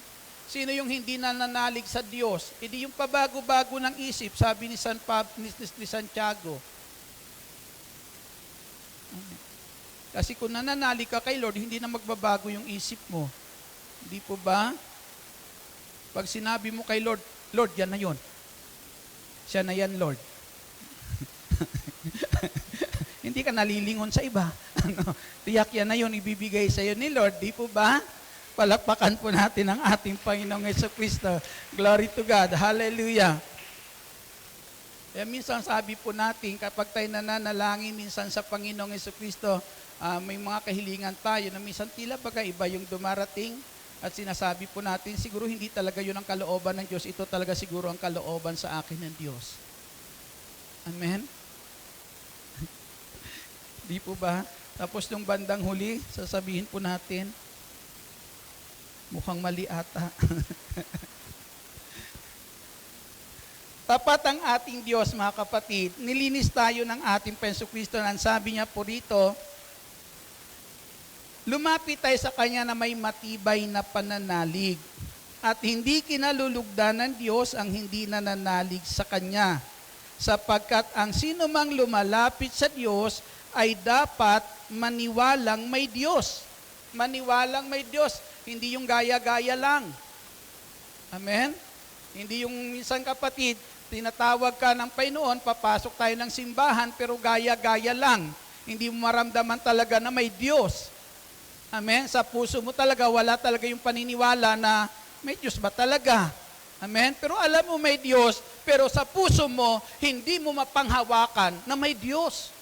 Sino yung hindi nananalig sa Diyos? Hindi yung pabago-bago ng isip, sabi ni Santiago. Amen. Kasi kung nananalig ka kay Lord, hindi na magbabago yung isip mo. Hindi po ba? Pag sinabi mo kay Lord, Lord, yan na yun. Siya na yan, Lord. Hindi ka nalilingon sa iba. Tiyak yan na yun, ibibigay sa iyo ni Lord. Di po ba? Palakpakan po natin ang ating Panginoong Jesucristo. Glory to God. Hallelujah. Minsan sabi po natin, kapag tayo nananalangin minsan sa Panginoong Jesucristo, may mga kahilingan tayo na minsan tila baga iba yung dumarating at sinasabi po natin, siguro hindi talaga yun ang kalooban ng Diyos. Ito talaga siguro ang kalooban sa akin ng Diyos. Amen? Di po ba? Tapos nung bandang huli, sasabihin po natin, mukhang mali ata. Tapat ang ating Diyos, mga kapatid. Nilinis tayo ng ating Jesucristo. Ang sabi niya po rito, lumapit tayo sa Kanya na may matibay na pananalig. At hindi kinalulugdan ng Diyos ang hindi nananalig sa Kanya. Sapagkat ang sino mang lumalapit sa Diyos ay dapat maniwalang may Diyos. Maniwalang may Diyos. Hindi yung gaya-gaya lang. Amen? Hindi yung minsan kapatid, Tinatawag ka ng Panginoon, papasok tayo ng simbahan, pero gaya-gaya lang. Hindi mo maramdaman talaga na may Diyos. Amen? Sa puso mo talaga, wala talaga yung paniniwala na may Diyos ba talaga? Amen? Pero alam mo may Diyos, pero sa puso mo, hindi mo mapanghawakan na may Diyos.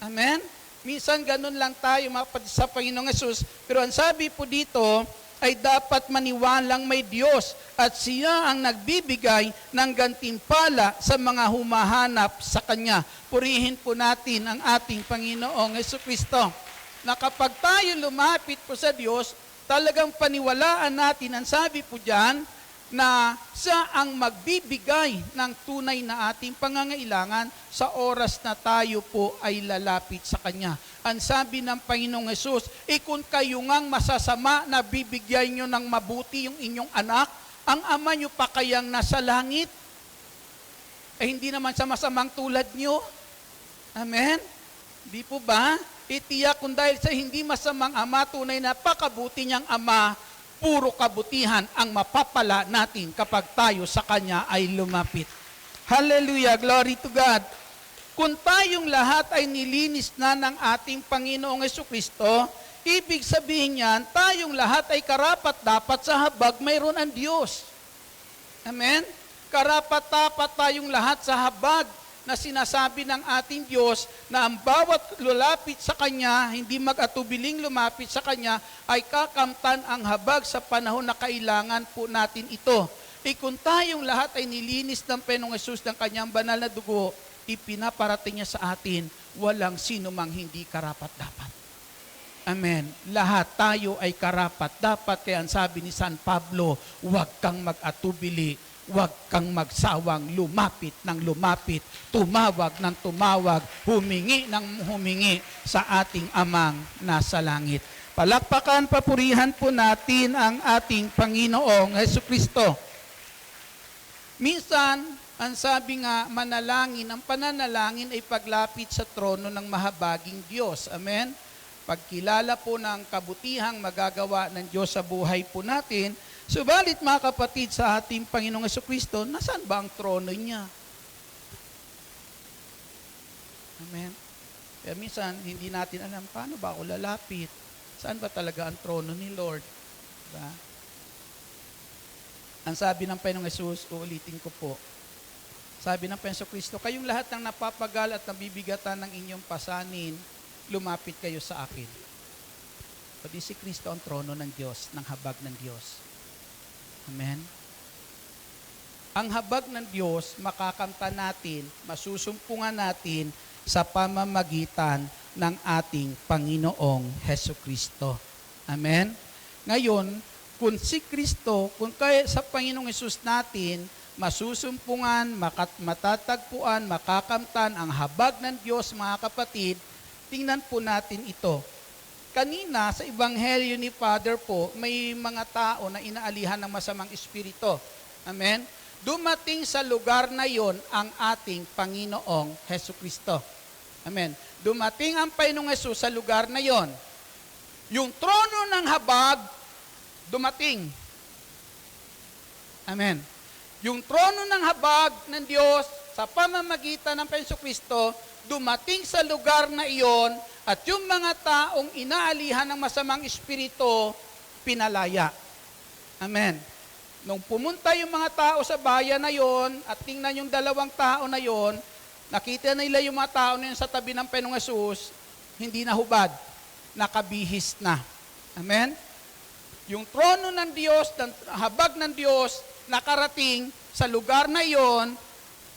Amen? Minsan ganun lang tayo sa Panginoong Yesus, pero ang sabi po dito, ay dapat maniwalang may Diyos at siya ang nagbibigay ng gantimpala sa mga humahanap sa Kanya. Purihin po natin ang ating Panginoong Jesucristo na kapag tayo lumapit po sa Diyos, talagang paniwalaan natin, ang sabi po dyan, na siya ang magbibigay ng tunay na ating pangangailangan sa oras na tayo po ay lalapit sa Kanya. Ang sabi ng Panginoong Yesus, kung kayo ngang masasama na bibigyan nyo ng mabuti yung inyong anak, ang ama nyo pa kayang nasa langit, hindi naman sa masamang tulad nyo. Amen? Di po ba? Itiyak kung dahil sa hindi masamang ama, tunay na pakabuti niyang ama, puro kabutihan ang mapapala natin kapag tayo sa Kanya ay lumapit. Hallelujah! Glory to God! Kung tayong lahat ay nilinis na ng ating Panginoong Jesucristo, ibig sabihin niyan, tayong lahat ay karapat-dapat sa habag mayroon ang Diyos. Amen? Karapat-dapat tayong lahat sa habag na sinasabi ng ating Diyos na ang bawat lulapit sa Kanya, hindi mag-atubiling lumapit sa Kanya, ay kakamtan ang habag sa panahon na kailangan po natin ito. Kung tayong lahat ay nilinis ng Panginoong Hesus ng Kanyang banal na dugo, ipinaparating niya sa atin, walang sino mang hindi karapat-dapat. Amen. Lahat tayo ay karapat-dapat, kaya ang sabi ni San Pablo, huwag kang mag-atubili, huwag kang magsawang lumapit ng lumapit, tumawag ng tumawag, humingi ng humingi sa ating Amang nasa langit. Palakpakan, papurihan po natin ang ating Panginoong Jesucristo. Minsan, ang sabi nga, manalangin, ang pananalangin ay paglapit sa trono ng mahabaging Diyos. Amen? Pagkilala po ng kabutihang magagawa ng Diyos sa buhay po natin. Subalit mga kapatid, sa ating Panginoong Jesucristo, nasaan ba ang trono niya? Amen? Kaya minsan, hindi natin alam, paano ba ako lalapit? Saan ba talaga ang trono ni Lord? Diba? Ang sabi ng Panginoong Jesus, uulitin ko po, sabi ng Panginoong Kristo, kayong lahat ng napapagal at nabibigatan ng inyong pasanin, lumapit kayo sa akin. Pati si Kristo ang trono ng Diyos, ng habag ng Diyos. Amen? Ang habag ng Diyos, makakamtan natin, masusumpungan natin sa pamamagitan ng ating Panginoong Heso Kristo. Amen? Ngayon, kung si Kristo, kung kaya sa Panginoong Hesus natin, masusumpungan, matatagpuan, makakamtan ang habag ng Diyos, mga kapatid, tingnan po natin ito. Kanina, sa Ebanghelyo ni Father po, may mga tao na inaalihan ng masamang espiritu. Amen? Dumating sa lugar na yon ang ating Panginoong Jesucristo. Amen? Dumating ang Panginoong Jesus sa lugar na yon. Yung trono ng habag, dumating. Amen? Yung trono ng habag ng Diyos sa pamamagitan ng Panginoong Kristo, dumating sa lugar na iyon at yung mga taong inaalihan ng masamang espiritu, pinalaya. Amen. Nung pumunta yung mga tao sa bayan na yon at tingnan yung dalawang tao na yon, nakita nila yung mga tao na yun sa tabi ng Panginoong Hesus, hindi na hubad, nakabihis na. Amen? Yung trono ng Diyos, ng habag ng Diyos, nakarating sa lugar na iyon,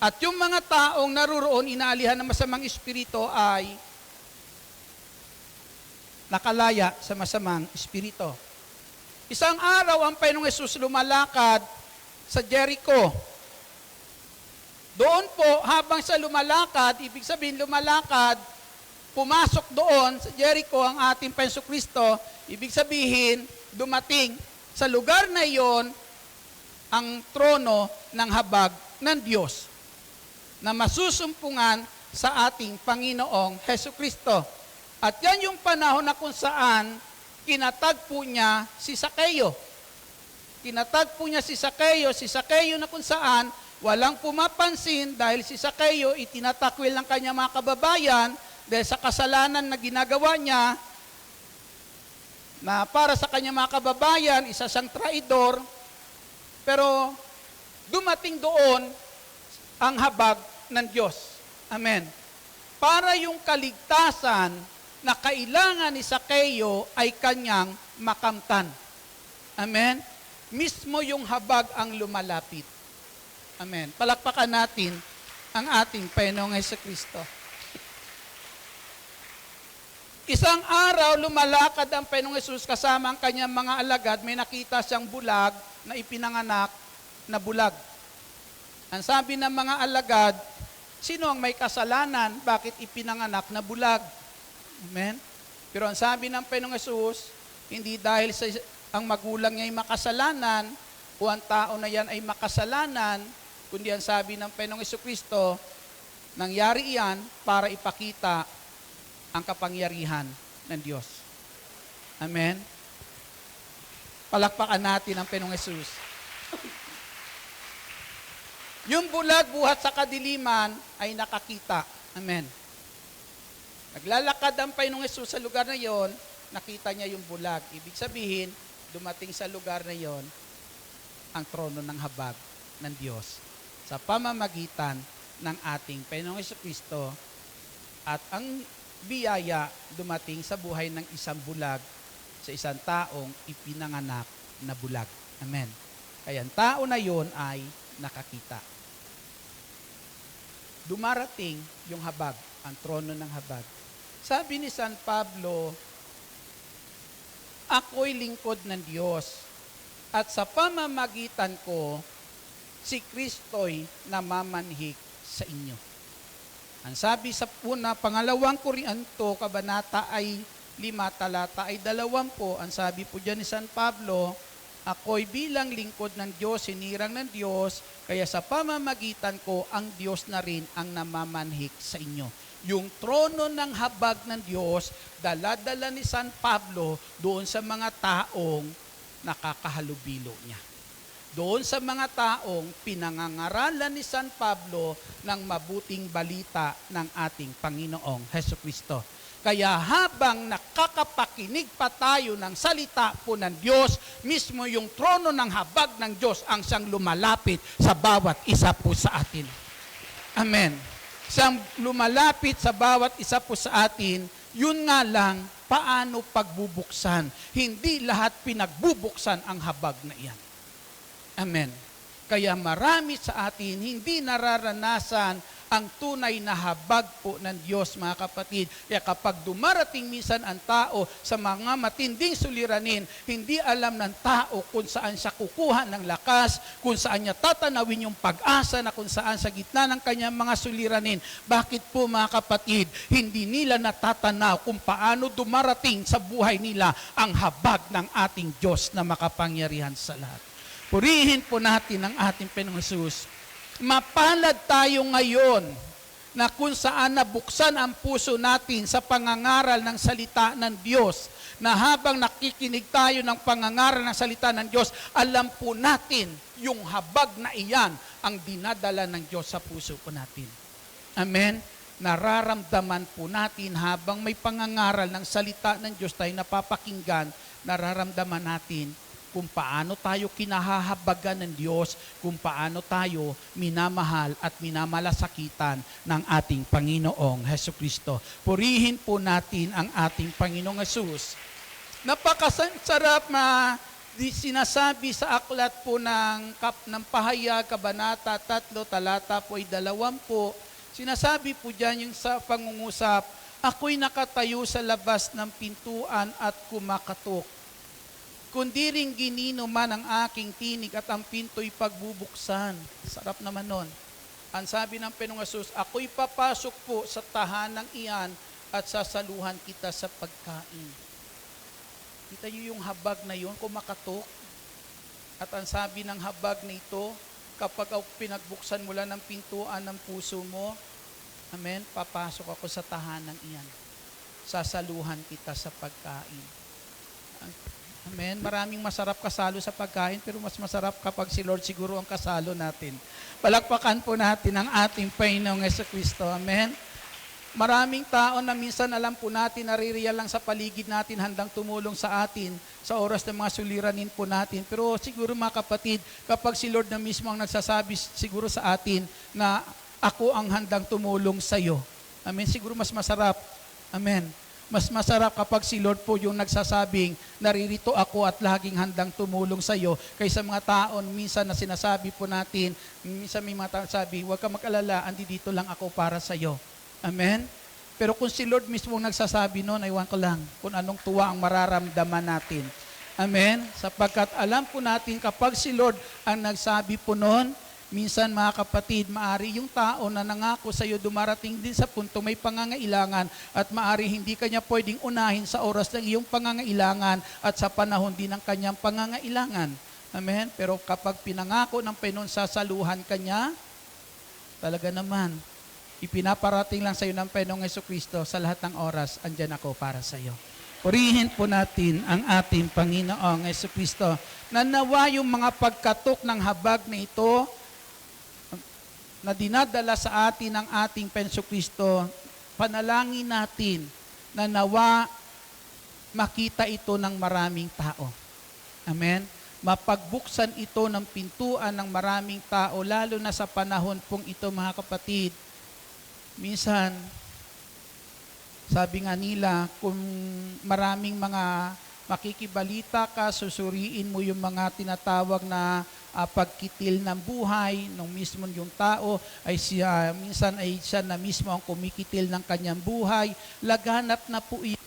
at yung mga taong naruroon, inaalihan ng masamang espiritu ay nakalaya sa masamang espiritu. Isang araw, ang Panginoong Hesus lumalakad sa Jericho. Doon po, habang sa lumalakad, ibig sabihin lumalakad, pumasok doon sa Jericho ang ating Panginoong Kristo, ibig sabihin, dumating sa lugar na iyon, ang trono ng habag ng Diyos na masusumpungan sa ating Panginoong Heso Kristo. At yan yung panahon na kung saan kinatagpo niya si Sakeo. Kinatagpo niya si Sakeo na kung saan walang pumapansin dahil si Zaccheo itinatakwil ng kanyang mga kababayan dahil sa kasalanan na ginagawa niya, na para sa kanyang mga kababayan, isa siyang traidor, pero dumating doon ang habag ng Diyos. Amen. Para yung kaligtasan na kailangan ni Zaccheo ay kanyang makamtan. Amen. Mismo yung habag ang lumalapit. Amen. Palakpakan natin ang ating Panginoong Hesukristo. Isang araw, lumalakad ang Panginoong Hesus kasama ang kanyang mga alagad. May nakita siyang bulag na ipinanganak na bulag. Ang sabi ng mga alagad, sino ang may kasalanan? Bakit ipinanganak na bulag? Amen? Pero ang sabi ng Panginoong Hesus, hindi dahil sa ang magulang niya ay makasalanan o ang tao na yan ay makasalanan, kundi ang sabi ng Panginoong Hesukristo, nangyari iyan para ipakita ang kapangyarihan ng Diyos. Amen? Palakpakan natin ang Panginoong Hesus. Yung bulag buhat sa kadiliman ay nakakita. Amen. Naglalakad ang Panginoong Hesus sa lugar na yon, nakita niya yung bulag. Ibig sabihin, dumating sa lugar na yon ang trono ng habag ng Diyos sa pamamagitan ng ating Panginoong Hesukristo at ang biyaya dumating sa buhay ng isang bulag sa isang taong ipinanganak na bulag. Amen. Kaya ang tao na yon ay nakakita. Dumarating yung habag, ang trono ng habag. Sabi ni San Pablo, ako'y lingkod ng Diyos at sa pamamagitan ko, si Kristo'y namamanhik sa inyo. Ang sabi sa pangalawang Korinto, kabanata ay 5, talata ay 20, ang sabi po dyan ni San Pablo, ako'y bilang lingkod ng Diyos, sinirang ng Diyos, kaya sa pamamagitan ko, ang Diyos na rin ang namamanhik sa inyo. Yung trono ng habag ng Diyos, dala-dala ni San Pablo doon sa mga taong nakakahalubilo niya. Doon sa mga taong pinangangaralan ni San Pablo ng mabuting balita ng ating Panginoong Hesukristo. Kaya habang nakakapakinig pa tayo ng salita po ng Diyos, mismo yung trono ng habag ng Diyos ang siyang lumalapit sa bawat isa po sa atin. Amen. Siyang lumalapit sa bawat isa po sa atin, yun nga lang, paano pagbubuksan? Hindi lahat pinagbubuksan ang habag na iyan. Amen. Kaya marami sa atin hindi nararanasan ang tunay na habag po ng Diyos, mga kapatid. Kaya kapag dumarating minsan ang tao sa mga matinding suliranin, hindi alam ng tao kung saan siya kukuha ng lakas, kung saan niya tatanawin yung pag-asa na kung saan sa gitna ng kanyang mga suliranin. Bakit po, mga kapatid, hindi nila natatanaw kung paano dumarating sa buhay nila ang habag ng ating Diyos na makapangyarihan sa lahat. Purihin po natin ang ating Panginoong Hesus. Mapalad tayo ngayon na kung saan nabuksan ang puso natin sa pangangaral ng salita ng Diyos, na habang nakikinig tayo ng pangangaral ng salita ng Diyos, alam po natin yung habag na iyan ang dinadala ng Diyos sa puso po natin. Amen? Nararamdaman po natin habang may pangangaral ng salita ng Diyos tayo napapakinggan, nararamdaman natin kung paano tayo kinahahabagan ng Diyos, kung paano tayo minamahal at minamalasakitan ng ating Panginoong Hesukristo. Purihin po natin ang ating Panginoong Hesus. Napakasarap na sinasabi sa aklat po ng Pahayag, kabanata 3, talata po ay 20. Sinasabi po dyan yung sa pangungusap, ako'y nakatayo sa labas ng pintuan at kumakatok. Kundi ring ginino man ang aking tinig at ang pinto'y pagbubuksan. Sarap naman nun. Ang sabi ng Panginoong Hesus, ako'y papasok po sa tahanang iyan at sasaluhan kita sa pagkain. Kita niyo yung habag na yun, kumakatok. At ang sabi ng habag na ito, kapag pinagbuksan mo lang ng pintuan ng puso mo, amen, papasok ako sa tahanang iyan. Sasaluhan kita sa pagkain. Amen. Maraming masarap kasalo sa pagkain, pero mas masarap kapag si Lord siguro ang kasalo natin. Palakpakan po natin ang ating Panginoong Jesucristo. Amen. Maraming tao na minsan alam po natin, naririyan lang sa paligid natin, handang tumulong sa atin sa oras ng mga suliranin po natin. Pero siguro mga kapatid, kapag si Lord na mismo ang nagsasabi siguro sa atin na ako ang handang tumulong sa iyo. Amen. Siguro mas masarap. Amen. Mas masarap kapag si Lord po yung nagsasabing, naririto ako at laging handang tumulong sa iyo, kaysa mga taon minsan na sinasabi po natin, minsan may mga taon sabi, huwag ka mag-alala, andi dito lang ako para sa iyo. Amen? Pero kung si Lord mismo nagsasabi noon, aywan ko lang kung anong tuwa ang mararamdaman natin. Amen? Sapagkat alam po natin kapag si Lord ang nagsabi po noon, minsan mga kapatid, maari yung tao na nangako sa iyo dumarating din sa punto may pangangailangan at maari hindi kanya pwedeng unahin sa oras ng iyong pangangailangan at sa panahon din ng kanyang pangangailangan. Amen? Pero kapag pinangako ng Panginoon sasaluhan kanya, talaga naman, ipinaparating lang sa iyo ng Panginoong Jesucristo sa lahat ng oras, andyan ako para sa iyo. Purihin po natin ang ating Panginoong Jesucristo na nawa yung mga pagkatok ng habag na ito na dinadala sa atin ng ating Panginoong Jesucristo, panalangin natin na nawa makita ito ng maraming tao. Amen? Mapagbuksan ito ng pintuan ng maraming tao, lalo na sa panahon pong ito mga kapatid. Minsan, sabi nga nila, kung maraming mga makikibalita ka, susuriin mo yung mga tinatawag na pagkitil ng buhay, nung mismo yung tao, ay siya, minsan ay siya na mismo ang kumikitil ng kanyang buhay. Laganap na po iyan.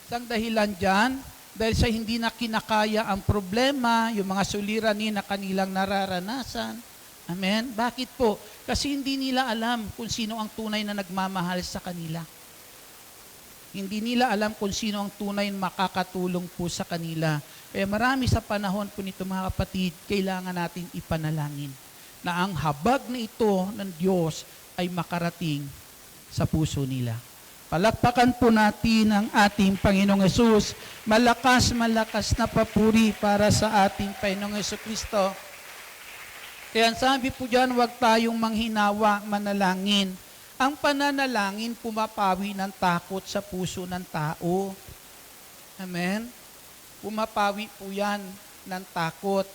Isang dahilan dyan, dahil sa hindi na kinakaya ang problema, yung mga suliranin na kanilang nararanasan. Amen? Bakit po? Kasi hindi nila alam kung sino ang tunay na nagmamahal sa kanila. Hindi nila alam kung sino ang tunay na makakatulong po sa kanila. Kaya marami sa panahon po nito mga kapatid, kailangan natin ipanalangin na ang habag na ito ng Diyos ay makarating sa puso nila. Palakpakan po natin ang ating Panginoong Hesus. Malakas na papuri para sa ating Panginoong Jesucristo. Kaya sabi po dyan, huwag tayong manghinawa, manalangin. Ang pananalangin pumapawi ng takot sa puso ng tao. Amen? Pumapawi po yan ng takot.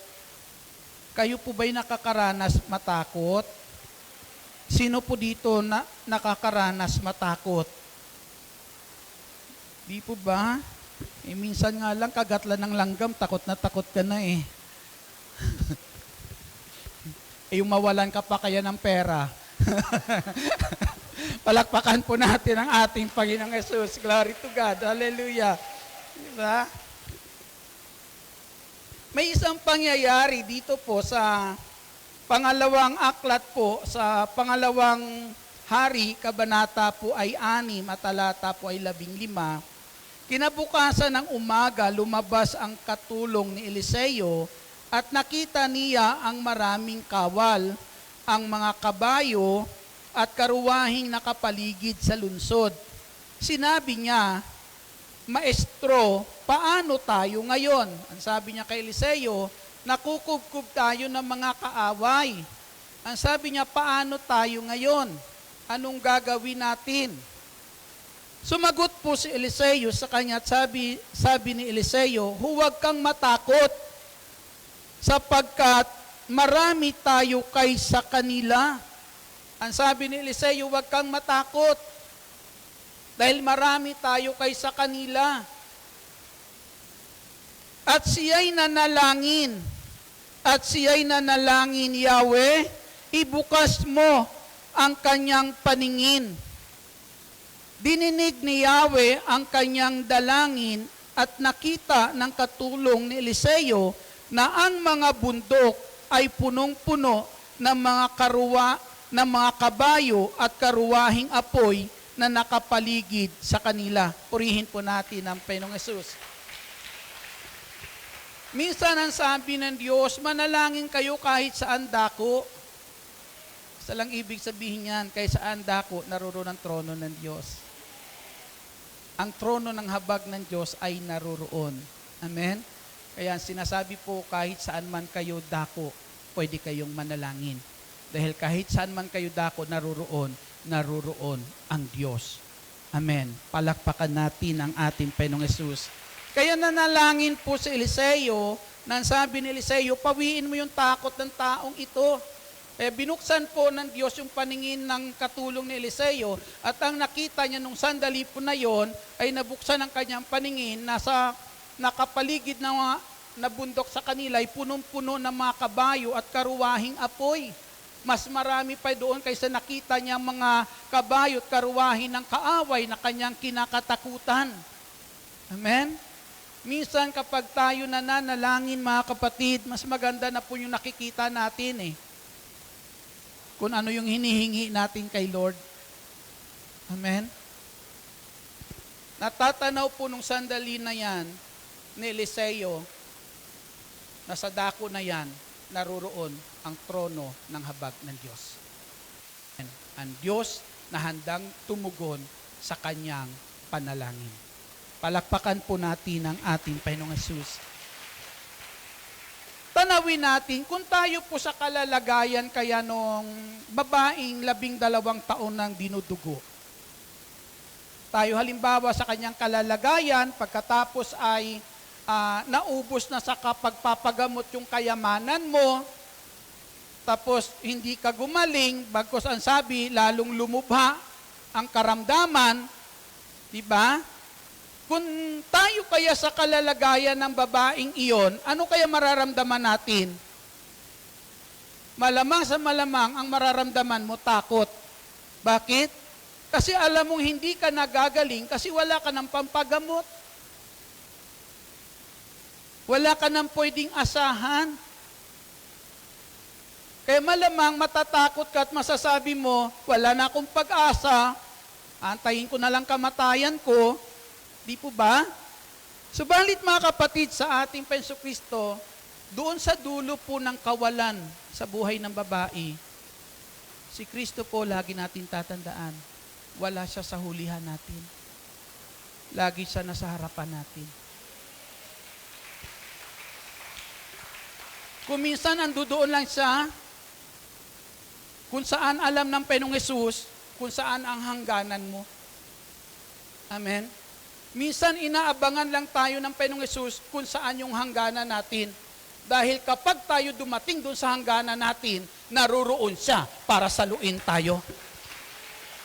Kayo po ba'y nakakaranas matakot? Sino po dito na nakakaranas matakot? Di po ba? Minsan nga lang, kagatla ng langgam, takot na takot ka na eh. Yung mawalan ka pa kaya ng pera. Palakpakan po natin ang ating Panginoong Hesus. Glory to God. Hallelujah. Diba? May isang pangyayari dito po sa pangalawang aklat po, sa pangalawang hari, kabanata po ay 6, talata po ay 15. Kinabukasan ng umaga, lumabas ang katulong ni Eliseo at nakita niya ang maraming kawal, ang mga kabayo at karuwahing nakapaligid sa lunsod. Sinabi niya, Maestro, paano tayo ngayon? Ang sabi niya kay Eliseo, nakukubkub tayo ng mga kaaway. Ang sabi niya, paano tayo ngayon? Anong gagawin natin? Sumagot po si Eliseo sa kanya at sabi ni Eliseo, huwag kang matakot sapagkat marami tayo kaysa kanila. Ang sabi ni Eliseo, huwag kang matakot dahil marami tayo kaysa kanila. At siya'y nanalangin. At siya'y nanalangin, Yahweh, ibukas mo ang kanyang paningin. Dininig ni Yahweh ang kanyang dalangin at nakita ng katulong ni Eliseo na ang mga bundok ay punong-puno ng mga kabayo at karuwahing apoy na nakapaligid sa kanila. Purihin po natin ang Panginoong Hesus. Minsan ang sabi ng Diyos, manalangin kayo kahit saan dako. Isa lang ibig sabihin yan, kahit saan dako, naroon ang trono ng Diyos. ang trono ng habag ng Diyos ay naroroon. Amen? Kaya sinasabi po, kahit saan man kayo dako, pwede kayong manalangin. Dahil kahit saan man kayo dako, naroroon ang Diyos. Amen. Palakpakan natin ang ating Panginoong Hesus. Kaya nanalangin po si Eliseo, nang sabi ni Eliseo, pawiin mo yung takot ng taong ito. Binuksan po ng Diyos yung paningin ng katulong ni Eliseo at ang nakita niya nung sandali po na yon ay nabuksan ang kanyang paningin na sa nakapaligid na bundok sa kanila ay punong-puno ng mga kabayo at karuwahing apoy. Mas marami pa doon kaysa nakita niya mga kabayo at karuwahin ng kaaway na kanyang kinakatakutan. Amen? Minsan kapag tayo nananalangin mga kapatid, mas maganda na po yung nakikita natin kung ano yung hinihingi natin kay Lord. Amen? Natatanaw po nung sandali na yan ni Eliseo na sa dako na yan, naroroon ang trono ng habag ng Diyos. Ang Diyos na handang tumugon sa kanyang panalangin. Palakpakan po natin ang ating Panginoong Hesus. Tanawin natin, kung tayo po sa kalalagayan kaya nung babaeng 12 taon nang dinudugo. Tayo halimbawa sa kanyang kalalagayan, pagkatapos ay naubos na sa kapagpapagamot yung kayamanan mo, tapos hindi ka gumaling, bagkus ang sabi, lalong lumubha ang karamdaman, di ba? Kung tayo kaya sa kalalagayan ng babaeng iyon, ano kaya mararamdaman natin? Malamang sa malamang ang mararamdaman mo takot. Bakit? Kasi alam mong hindi ka nagagaling kasi wala ka ng pampagamot. Wala ka nang pwedeng asahan. Kaya malamang matatakot ka at masasabi mo, wala na akong pag-asa, antayin ko na lang kamatayan ko. Di po ba? Subalit mga kapatid, sa ating Panginoong Kristo, doon sa dulo po ng kawalan sa buhay ng babae, si Kristo po lagi natin tatandaan, wala siya sa hulihan natin. Lagi siya nasa harapan natin. Kung minsan andoon lang siya, kung saan alam ng Panginoong Hesus, kung saan ang hangganan mo. Amen? Minsan inaabangan lang tayo ng Panginoong Hesus kung saan yung hangganan natin. Dahil kapag tayo dumating doon sa hangganan natin, naroroon siya para saluin tayo.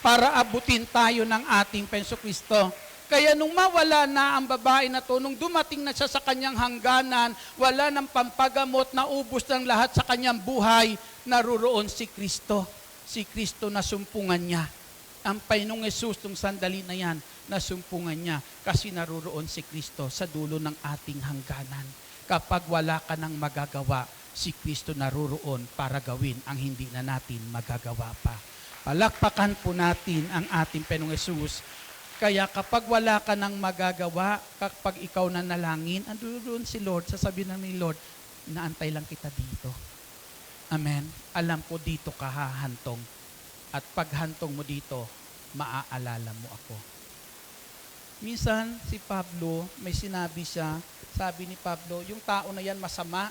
Para abutin tayo ng ating Panginoong Kristo. Kaya nung mawala na ang babae na to, nung dumating na siya sa kanyang hangganan, wala ng pampagamot, naubos ng lahat sa kanyang buhay, naroroon si Kristo. Si Kristo na sumpungan niya. Ang Panginoong Hesus, nung sandali na yan, nasumpungan niya kasi naroroon si Kristo sa dulo ng ating hangganan. Kapag wala ka nang magagawa, si Kristo naroroon para gawin ang hindi na natin magagawa pa. Palakpakan po natin ang ating Panginoong Hesus. Kaya kapag wala ka nang magagawa, kapag ikaw na nalangin, andun si Lord, sasabihin namin ni Lord, naantay lang kita dito. Amen. Alam ko dito ka hahantong. At paghantong mo dito, maaalala mo ako. Minsan, si Pablo, may sinabi siya, sabi ni Pablo, yung tao na yan masama,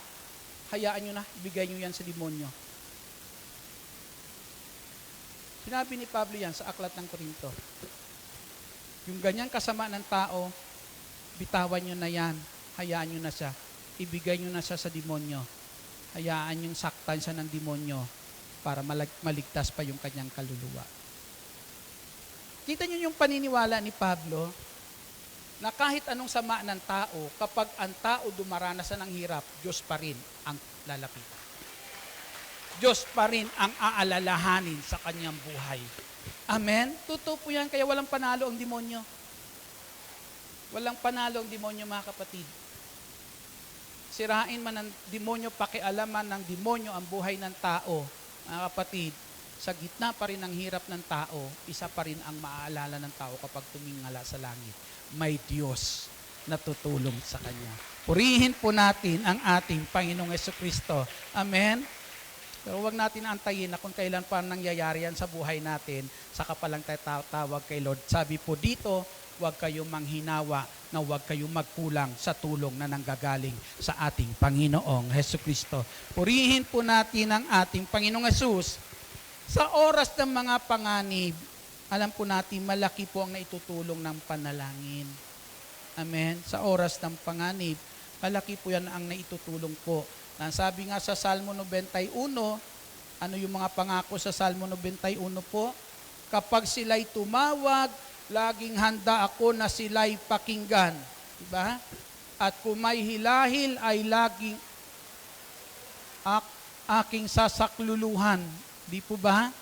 hayaan nyo na, ibigay nyo yan sa demonyo. Sinabi ni Pablo yan sa Aklat ng Korinto. Yung ganyang kasama ng tao, bitawan nyo na yan, hayaan nyo na siya, ibigay nyo na siya sa demonyo. Hayaan yung saktan siya ng demonyo para maligtas pa yung kanyang kaluluwa. Kita nyo yung paniniwala ni Pablo na kahit anong sama ng tao, kapag ang tao dumaranasan ng hirap, Diyos pa rin ang lalapitan. Diyos pa rin ang aalalahanin sa kanyang buhay. Amen? Totoo po yan, kaya walang panalo ang demonyo. Walang panalo ang demonyo, mga kapatid. Sirain man ng demonyo, pakialaman ng demonyo ang buhay ng tao, mga kapatid, sa gitna pa rin ng hirap ng tao, isa pa rin ang maaalala ng tao kapag tumingala sa langit. May Diyos na tutulong sa Kanya. Purihin po natin ang ating Panginoong Jesucristo. Amen? Pero huwag natin antayin na kung kailan pa nangyayari yan sa buhay natin, saka pa lang tayo tawag kay Lord. Sabi po dito, huwag kayong manghinawa, na huwag kayong magkulang sa tulong na nanggagaling sa ating Panginoong Hesukristo. Purihin po natin ang ating Panginoong Hesus. Sa oras ng mga panganib, alam po natin malaki po ang naitutulong ng panalangin. Amen. Sa oras ng panganib, malaki po yan ang naitutulong po. Sabi nga sa Salmo 91, ano yung mga pangako sa Salmo 91 po? Kapag sila'y tumawag, laging handa ako na sila'y pakinggan. Diba? At kung may hilahil ay laging aking sasakluluhan. Di po ba?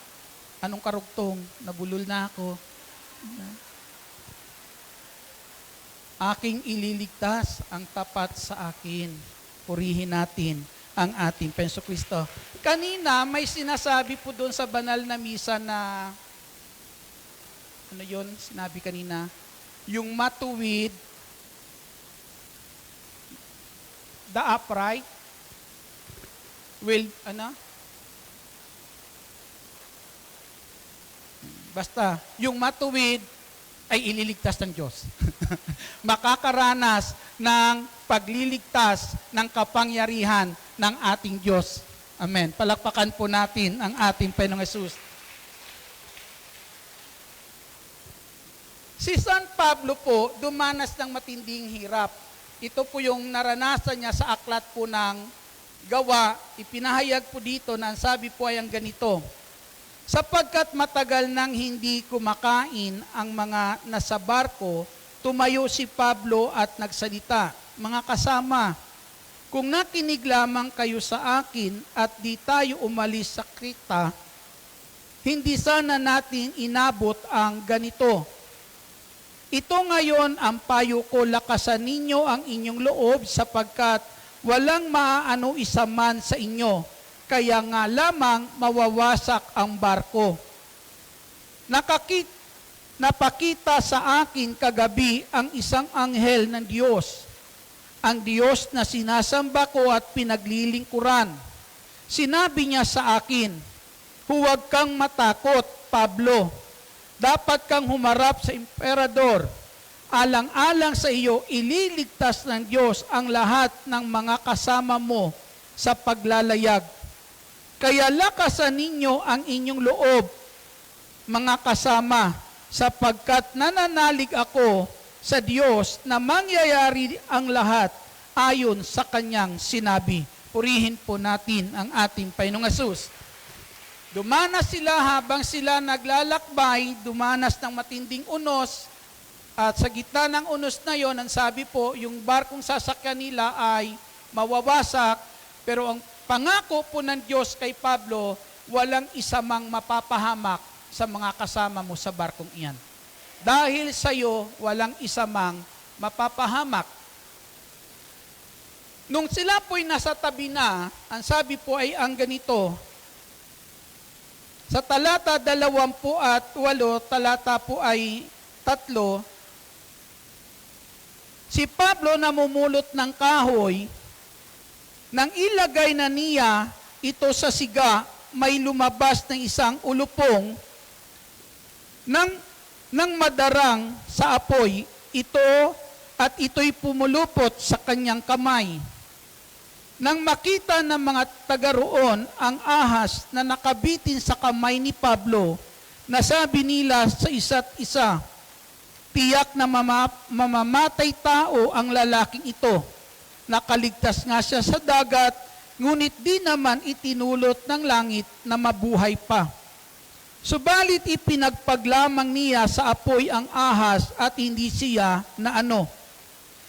Anong karugtong? Nabulol na ako. Diba? Aking ililigtas ang tapat sa akin. Purihin natin ang ating Penso Kristo. Kanina, may sinasabi po doon sa banal na misa na ano yun, sinabi kanina, yung matuwid, the upright, will, basta, yung matuwid ay ililigtas ng Diyos. Makakaranas ng pagliligtas ng kapangyarihan ng ating Diyos. Amen. Palakpakan po natin ang ating Panginoong Hesus. Si San Pablo po, dumanas ng matinding hirap. Ito po yung naranasan niya sa aklat po ng Gawa. Ipinahayag po dito na ang sabi po ay ang ganito, sapagkat matagal nang hindi kumakain ang mga nasa barko, tumayo si Pablo at nagsalita, mga kasama, kung nakinig lamang kayo sa akin at di tayo umalis sa Krita, hindi sana natin inabot ang ganito. Ito ngayon ang payo ko, lakasan ninyo ang inyong loob sapagkat walang maaano isa man sa inyo, kaya nga lamang mawawasak ang barko. Napakita sa akin kagabi ang isang anghel ng Diyos, ang Diyos na sinasamba ko at pinaglilingkuran. Sinabi niya sa akin, huwag kang matakot, Pablo. Dapat kang humarap sa emperador. Alang-alang sa iyo, ililigtas ng Diyos ang lahat ng mga kasama mo sa paglalayag. Kaya lakasan ninyo ang inyong loob, mga kasama, sapagkat nananalig ako sa Diyos na mangyayari ang lahat ayon sa kanyang sinabi. Purihin po natin ang ating Panginoong Hesus. Dumanas sila habang sila naglalakbay, dumanas ng matinding unos, at sa gitna ng unos na yon, ang sabi po, yung barkong sasakyan nila ay mawawasak, pero ang pangako po ng Diyos kay Pablo, walang isa mang mapapahamak sa mga kasama mo sa barkong iyan. Dahil sa iyo, walang isa mang mapapahamak. Nung sila po'y nasa tabi na, ang sabi po ay ang ganito, sa talata 28, talata po ay 3, si Pablo namumulot ng kahoy, nang ilagay na niya ito sa siga, may lumabas ng isang ulupong nang madarang sa apoy ito at ito'y pumulupot sa kanyang kamay. Nang makita ng mga taga roon ang ahas na nakabitin sa kamay ni Pablo, nasabi nila sa isa't isa, tiyak na mamamatay tao ang lalaking ito. Nakaligtas nga siya sa dagat, ngunit di naman itinulot ng langit na mabuhay pa. Subalit ipinagpaglamang niya sa apoy ang ahas at hindi siya na ano.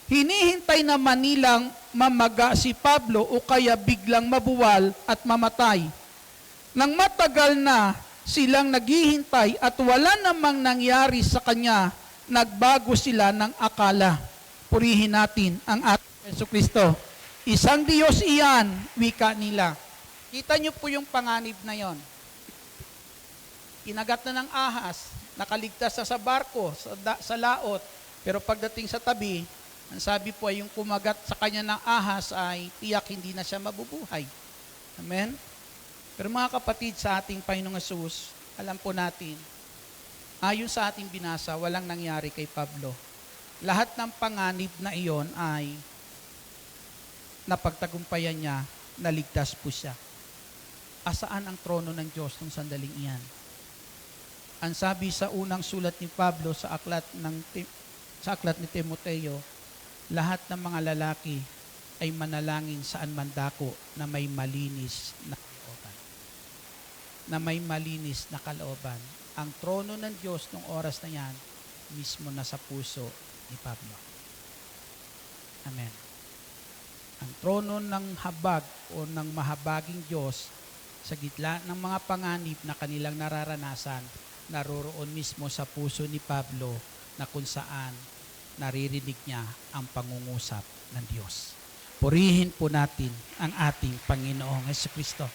Hinihintay naman nilang mamaga si Pablo o kaya biglang mabuwal at mamatay. Nang matagal na silang naghihintay at wala namang nangyari sa kanya, nagbago sila ng akala. Purihin natin ang ating Jesucristo. Isang Diyos iyan, wika nila. Kita niyo po yung panganib na yon. Kinagat na ng ahas, nakaligtas na sa barko, sa laot, pero pagdating sa tabi, ang sabi po ay yung kumagat sa kanya ng ahas ay tiyak hindi na siya mabubuhay. Amen? Pero mga kapatid, sa ating Panginoong Hesus, alam po natin, Ayon sa ating binasa, walang nangyari kay Pablo. Lahat ng panganib na iyon ay napagtagumpayan niya, naligtas po siya. Asaan ang trono ng Diyos nung sandaling iyan? Ang sabi sa unang sulat ni Pablo sa aklat ni Timoteo, lahat ng mga lalaki ay manalangin saan man dako na may malinis na kalooban. Na may malinis na kalooban. Ang trono ng Diyos nung oras na yan, mismo nasa puso ni Pablo. Amen. Ang trono ng habag o ng mahabaging Diyos sa gitna ng mga panganib na kanilang nararanasan, naroroon mismo sa puso ni Pablo na kung saan naririnig niya ang pangungusap ng Diyos. Purihin po natin ang ating Panginoong Jesucristo.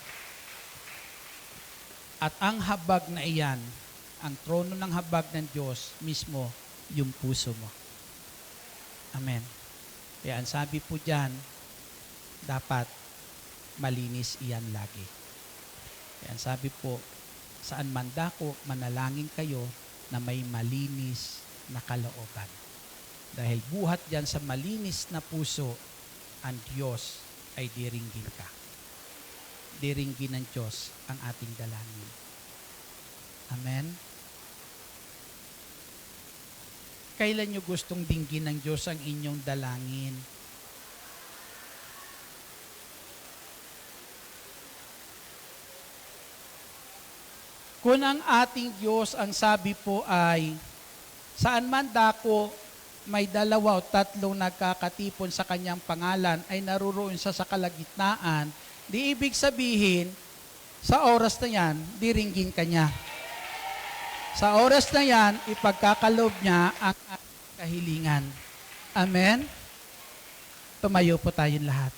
At ang habag na iyan, ang trono ng habag ng Diyos mismo, yung puso mo. Amen. Kaya ang sabi po dyan, dapat malinis iyan lagi. Kaya ang sabi po, saan man dako, manalangin kayo na may malinis na kalooban. Dahil buhat dyan sa malinis na puso, ang Diyos ay diringgin ka. Diringgin ng Diyos ang ating dalangin. Amen? Kailan nyo gustong dinggin ng Diyos ang inyong dalangin? Kung ang ating Diyos, ang sabi po ay, saan man dako, may 2 o 3 nagkakatipon sa kanyang pangalan, ay naruroon siya sa kalagitnaan, di ibig sabihin, sa oras na yan, diringgin ka niya. Sa oras na yan, ipagkakalob niya ang kahilingan. Amen? Tumayo po tayong lahat.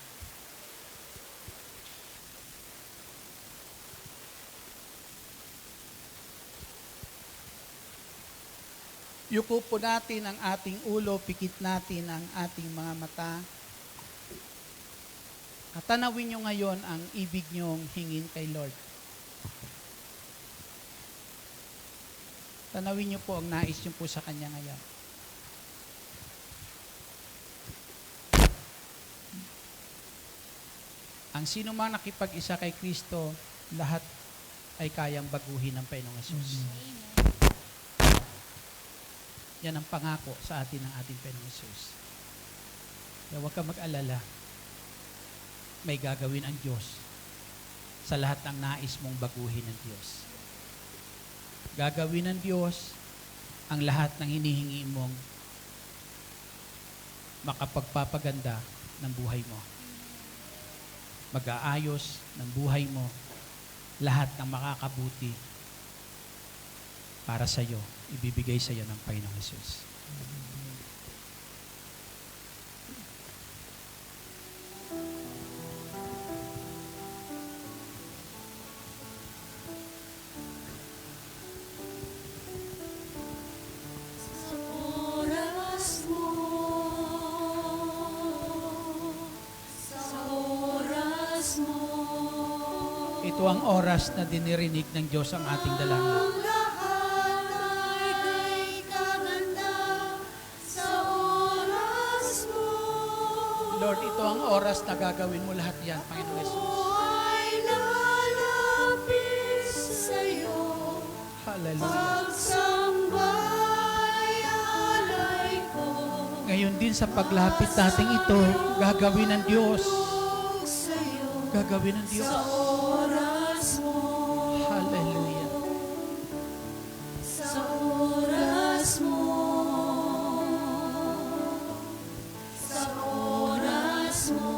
Yuko po natin ang ating ulo, pikit natin ang ating mga mata. At tanawin nyo ngayon ang ibig nyong hingin kay Lord. Tanawin nyo po ang nais nyo po sa Kanya ngayon. Ang sino mang nakipag-isa kay Kristo, lahat ay kayang baguhin ng Panginoong Hesus. Yan ang pangako sa atin ng ating Panginoong Hesus. Kaya huwag ka mag-alala. May gagawin ang Diyos sa lahat ng nais mong baguhin ng Diyos. Gagawin ng Diyos ang lahat ng hinihingi mong makapagpapaganda ng buhay mo. Mag-aayos ng buhay mo lahat ng makakabuti para sa iyo, ibibigay sa iyo ng Panginoong Hesus. Ito ang oras na dinirinig ng Diyos ang ating dalangin. Lord, ito ang oras na gagawin mo lahat yan, Panginoon Hesus. Hallelujah. Ngayon din sa paglapit nating ito, gagawin ng Diyos. Gagawin ng Diyos. Hallelujah. Sa oras mo, sa oras mo,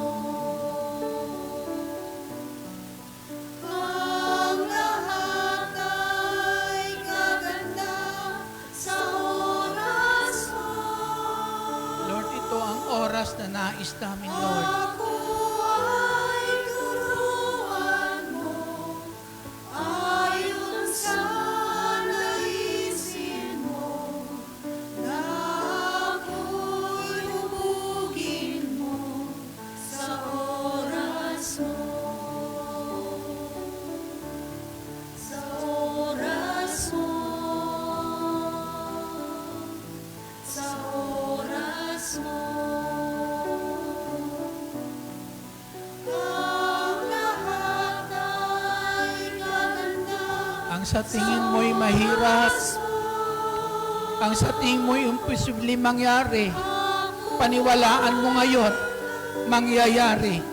ang lahat ay gaganda sa oras mo. Lord, ito ang oras na nais namin, Lord. Ang sa tingin mo'y mahirap, ang sa tingin mo'y imposible mangyari, paniwalaan mo ngayon, mangyayari.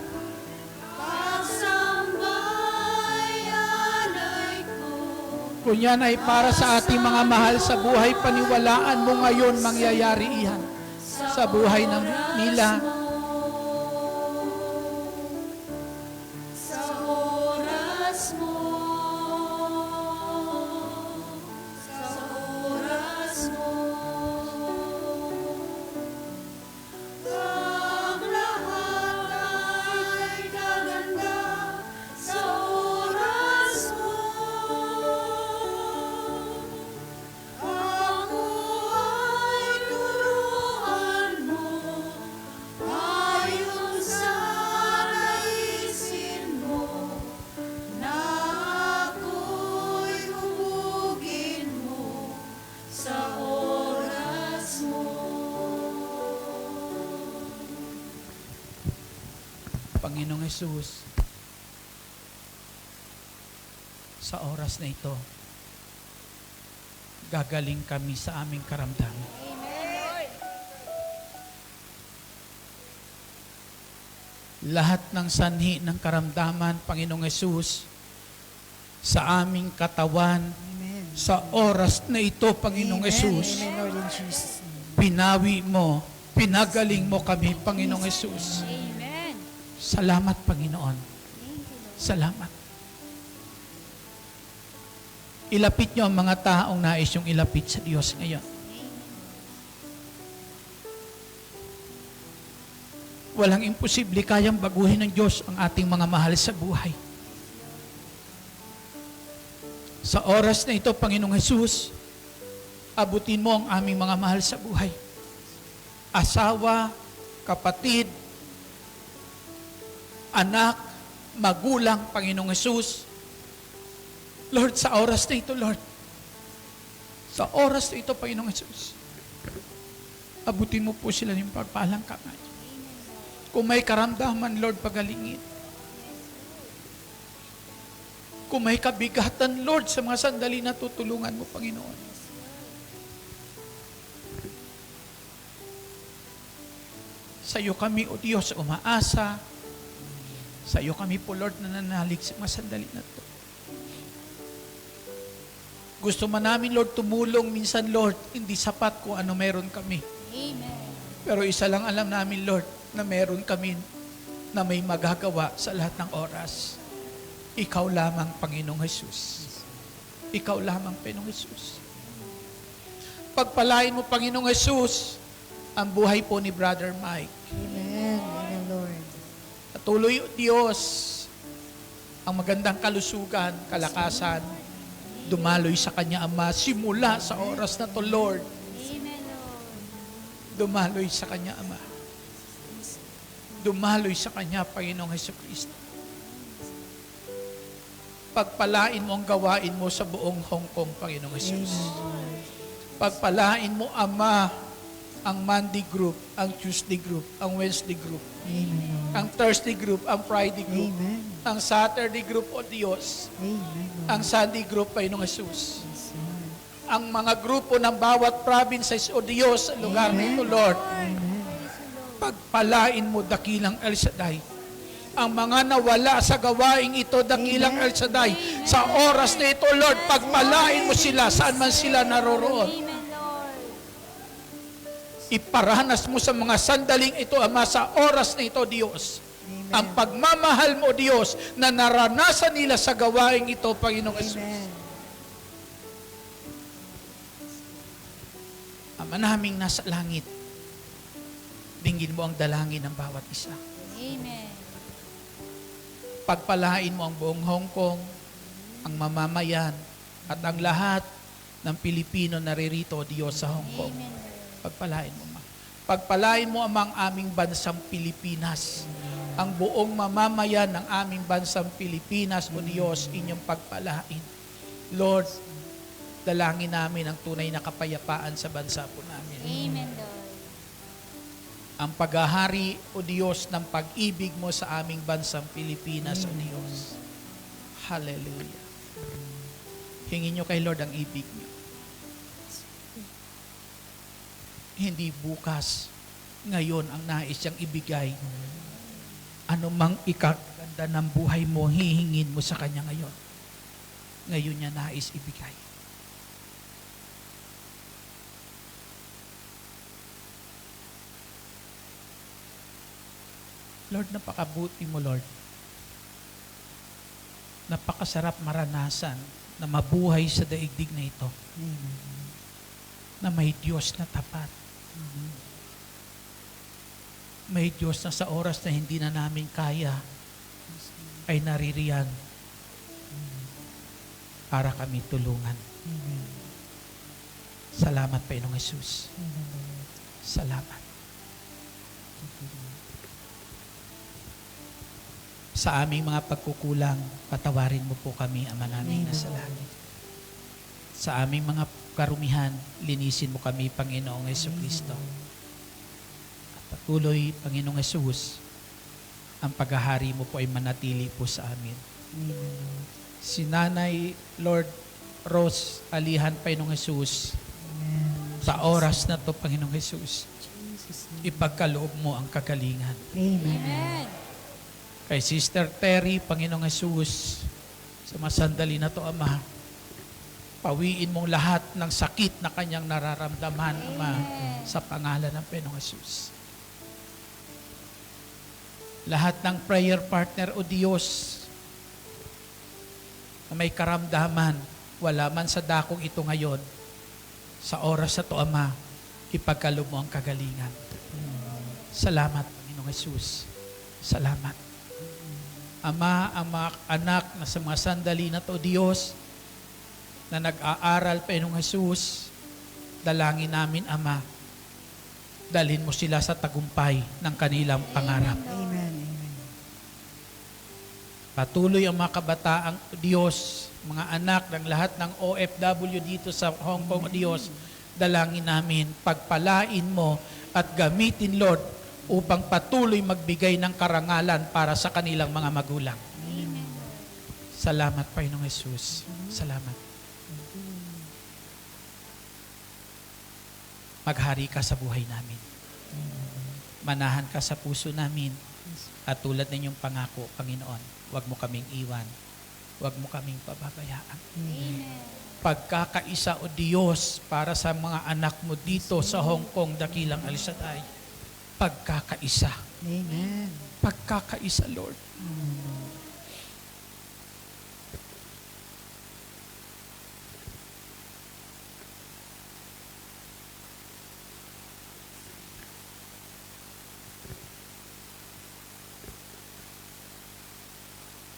Kung yan ay para sa ating mga mahal sa buhay, paniwalaan mo ngayon, mangyayari iyan sa buhay ng nila. Sa oras mo, sa oras mo, ang lahat ay gaganda sa oras mo. Ako ay turuan mo ayon sa naisin mo, na ako'y hubugin mo sa oras mo. Panginoong Hesus, sa oras na ito, gagaling kami sa aming karamdaman. Lahat ng sanhi ng karamdaman, Panginoong Hesus, sa aming katawan, sa oras na ito, Panginoong Hesus, pinawi mo, pinagaling mo kami, Panginoong Hesus. Salamat, Panginoon. Salamat. Ilapit niyo ang mga taong nais yung ilapit sa Diyos ngayon. Walang imposible, kayang baguhin ng Diyos ang ating mga mahal sa buhay. Sa oras na ito, Panginoong Hesus, abutin mo ang aming mga mahal sa buhay. Asawa, kapatid, anak, magulang, Panginoong Hesus. Lord, sa oras na ito, Lord, sa oras na ito, Panginoong Hesus, abutin mo po sila ng pagpalang kamay. Kung may karamdaman, Lord, pagalingin. Kung may kabigatan, Lord, sa mga sandali na tutulungan mo, Panginoon. Sa iyo kami, O Diyos, umaasa. Sa iyo kami po, Lord, nananalig sa mga sandali na ito. Gusto man namin, Lord, tumulong. Minsan, Lord, hindi sapat kung ano meron kami. Amen. Pero isa lang alam namin, Lord, na meron kami na may magagawa sa lahat ng oras. Ikaw lamang, Panginoong Hesus. Ikaw lamang, Panginoong Hesus. Pagpalain mo, Panginoong Hesus, ang buhay po ni Brother Mike. Amen. Amen, Lord. Patuloy, Diyos, ang magandang kalusugan, kalakasan, dumaloy sa kanya, Ama, simula sa oras na to, Lord. Amen, Lord. Dumaloy sa kanya, Ama. Dumaloy sa kanya, Panginoong Hesukristo. Pagpalain mo ang gawain mo sa buong Hong Kong, Panginoong Jesus. Pagpalain mo, Ama, ang Monday group, ang Tuesday group, ang Wednesday group, ang Thursday group, ang Friday group, ang Saturday group, O Diyos, ang Sunday group, Panginoong Jesus. Ang mga grupo ng bawat provinces, O Diyos, sa lugar nito, Lord, pagpalain mo, dakilang El Shaddai. Ang mga nawala sa gawaing ito, dakilang El Shaddai, sa oras na ito, Lord, pagpalain mo sila, saan man sila naroroon. Iparanas mo sa mga sandaling ito, Ama, sa oras na ito, Diyos. Amen. Ang pagmamahal mo, Diyos, na naranasan nila sa gawaing ito, Panginoong Jesus. Ama naming nasa langit, dinggin mo ang dalangin ng bawat isa. Amen. Pagpalain mo ang buong Hong Kong, ang mamamayan, at ang lahat ng Pilipino naririto, Diyos, sa Hong Kong. Amen. Pagpalain mo, Ma. Pagpalain mo ang aming bansang Pilipinas. Ang buong mamamayan ng aming bansang Pilipinas, O Diyos, inyong pagpalain. Lord, dalangin namin ang tunay na kapayapaan sa bansa po namin. Amen, Lord. Ang paghahari, O Diyos, ng pag-ibig mo sa aming bansang Pilipinas, O Diyos. Hallelujah. Hingin nyo kay Lord ang ibig nyo. Hindi bukas, ngayon ang nais siyang ibigay. Ano mang ikaganda ng buhay mo, hihingin mo sa Kanya ngayon. Ngayon niya nais ibigay. Lord, napakabuti mo, Lord. Napakasarap maranasan na mabuhay sa daigdig na ito. Na may Diyos na tapat. May Diyos na sa oras na hindi na namin kaya ay naririyan para kami tulungan. Salamat, Panginoong Jesus. Salamat. Sa aming mga pagkukulang, patawarin mo po kami, Ama namin na sa langit. Sa aming mga karumihan, linisin mo kami, Panginoong Jesucristo. At patuloy, Panginoong Jesus, ang paghahari mo po ay manatili po sa amin. Si Nanay Lord Rose Alihan, Panginoong Jesus, sa oras na to, Panginoong Jesus, ipagkaloob mo ang kagalingan. Amen. Kay Sister Terry, Panginoong Jesus, sa mga sandali na to, Ama, pawiin mong lahat ng sakit na kanyang nararamdaman, Ama, sa pangalan ng Panginoong Jesus. Lahat ng prayer partner o Diyos na may karamdaman, wala man sa dakong ito ngayon, sa oras na to, Ama, ipagkaloob mo ang kagalingan. Salamat, Panginoong Jesus. Salamat. Ama, ang mga anak na sa mga sandali na to, Diyos, na nag-aaral, Panginoong Jesus, dalangin namin, Ama, dalhin mo sila sa tagumpay ng kanilang pangarap. Amen. Patuloy ang mga kabataang Diyos, mga anak ng lahat ng OFW dito sa Hong Kong, Diyos, dalangin namin, pagpalain mo at gamitin, Lord, upang patuloy magbigay ng karangalan para sa kanilang mga magulang. Amen. Salamat, Panginoong Jesus. Salamat. Maghari ka sa buhay namin. Manahan ka sa puso namin. At tulad ng iyong pangako, Panginoon, huwag mo kaming iwan. Huwag mo kaming pababayaan. Amen. Pagkakaisa, O Diyos, para sa mga anak mo dito sa Hong Kong, Dakilang Alisaday. Pagkakaisa. Amen. Pagkakaisa, Lord.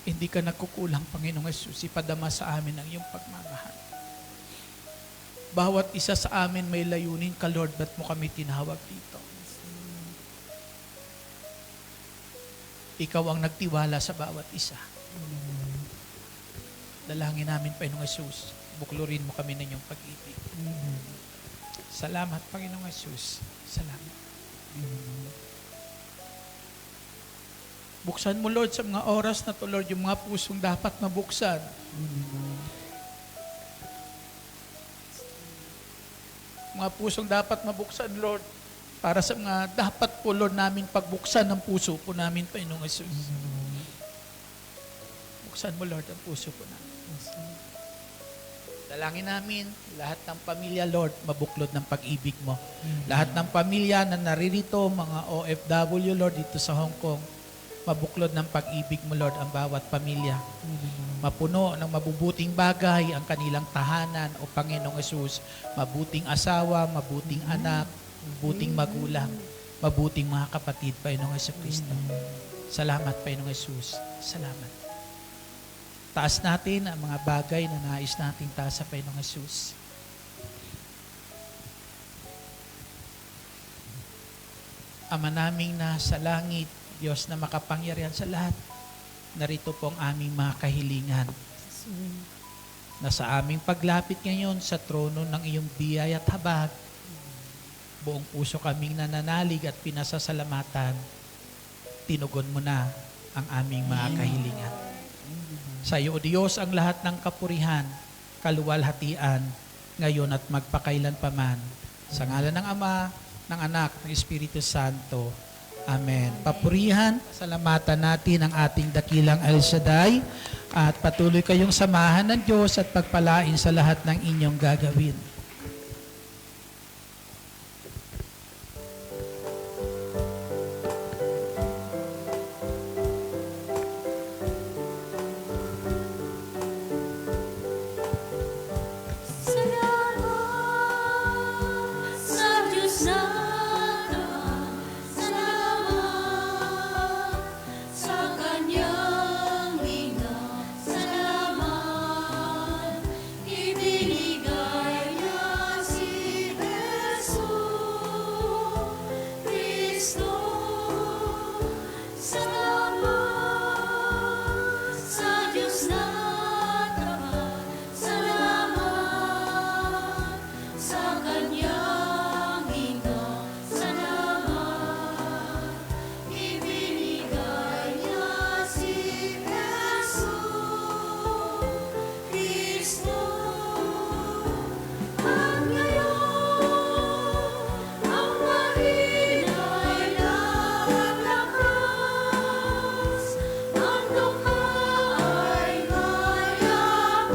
Hindi ka nagkukulang, Panginoong Yesus. Ipadama sa amin ang iyong pagmamahal. Bawat isa sa amin may layunin ka, Lord, ba't mo kami tinawag dito? Ikaw ang nagtiwala sa bawat isa. Dalangin namin, Panginoong Jesus. Buklurin mo kami ng iyong pag-ibig. Salamat, Panginoong Jesus. Salamat. Buksan mo, Lord, sa mga oras na to, Lord, yung mga pusong dapat mabuksan. Mga pusong dapat mabuksan, Lord, para sa mga dapat po, Lord, namin pagbuksan ng puso po namin, Panginoong Jesus. Buksan mo, Lord, ang puso po namin. Dalangin namin, lahat ng pamilya, Lord, mabuklod ng pag-ibig mo. Lahat ng pamilya na naririto, mga OFW, Lord, dito sa Hong Kong, mabuklod ng pag-ibig mo, Lord, ang bawat pamilya. Mapuno ng mabubuting bagay ang kanilang tahanan, O Panginoong Jesus. Mabuting asawa, mabuting anak, mabuting magulang, mabuting mga kapatid, Panginoong Jesucristo. Salamat, Panginoong Jesus. Salamat. Taas natin ang mga bagay na nais nating taas sa Panginoong Jesus. Ama naming nasa langit, Diyos na makapangyarihan sa lahat, narito po ang aming mga kahilingan. Na sa aming paglapit ngayon sa trono ng iyong biyaya at habag, buong puso kaming nananalig at pinasasalamatan, tinugon mo na ang aming mga kahilingan. Sa iyo, O Diyos, ang lahat ng kapurihan, kaluwalhatian, ngayon at magpakailanpaman. Sa ngalan ng Ama, ng Anak, ng Espiritu Santo. Amen. Papurihan, salamatan natin ang ating dakilang El Shaddai at patuloy kayong samahan ng Diyos at pagpalain sa lahat ng inyong gagawin. Salamat sa Diyos na naman. Salamat sa Kanyang ina. Salamat, ibinigay niya si Jesu Kristo. Salamat sa Diyos na naman. Salamat sa Kanyang ina. Salamat, ibinigay niya si Jesu Kristo. At ngayon, ang mahina'y lalakas, ang dukha ay mayaman,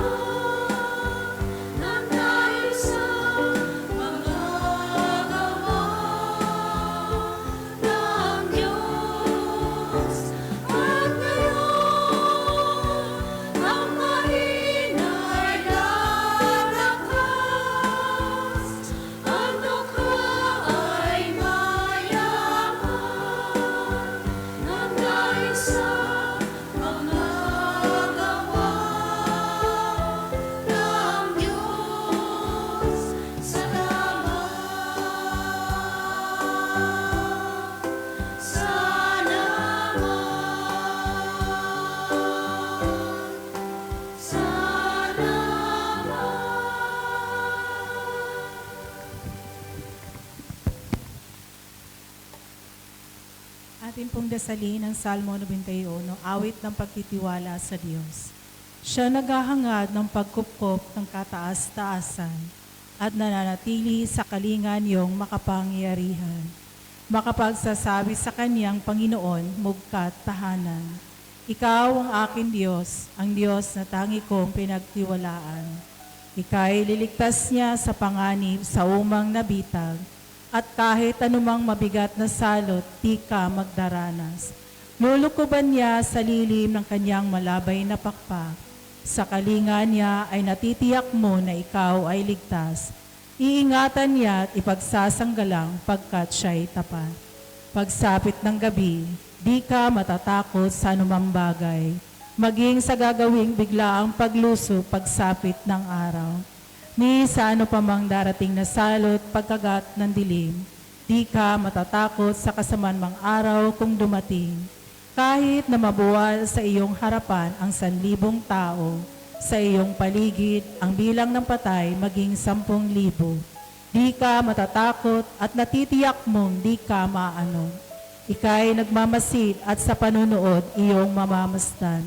nang dahil sa mga gawa ng Diyos. At ngayon, ang mahina'y lalakas, ang dukha ay mayaman, nang dahil sa mga gawa ng Diyos. Atin pong dasalin ang Salmo 91, awit ng pagtitiwala sa Diyos. Siya naghahangad ng pagkupkop ng kataas-taasan at nananatili sa kalingan yung makapangyarihan. Makapagsasabi sa kanyang Panginoon, mugkat tahanan. Ikaw ang aking Diyos, ang Diyos na tangi kong pinagtiwalaan. Ika'y liligtas niya sa panganib sa umang nabitag, at kahit anumang mabigat na salot, di ka magdaranas. Lulukuban niya sa lilim ng kanyang malabay na pakpak. Sa kalinga niya ay natitiyak mo na ikaw ay ligtas. Iingatan niya at ipagsasanggalang pagkat siya'y tapat. Pagsapit ng gabi, di ka matatakot sa anumang bagay. Maging sa gagawing biglaang pagluso pagsapit ng araw. Ni sa ano pa mang darating na salot pagkagat ng dilim, di ka matatakot sa kasamanmang araw kung dumating. Kahit na mabuwal sa iyong harapan ang 1,000 tao, sa iyong paligid ang bilang ng patay maging 10,000. Di ka matatakot at natitiyak mong di ka maano. Ika'y nagmamasid at sa panunood iyong mamamasdan.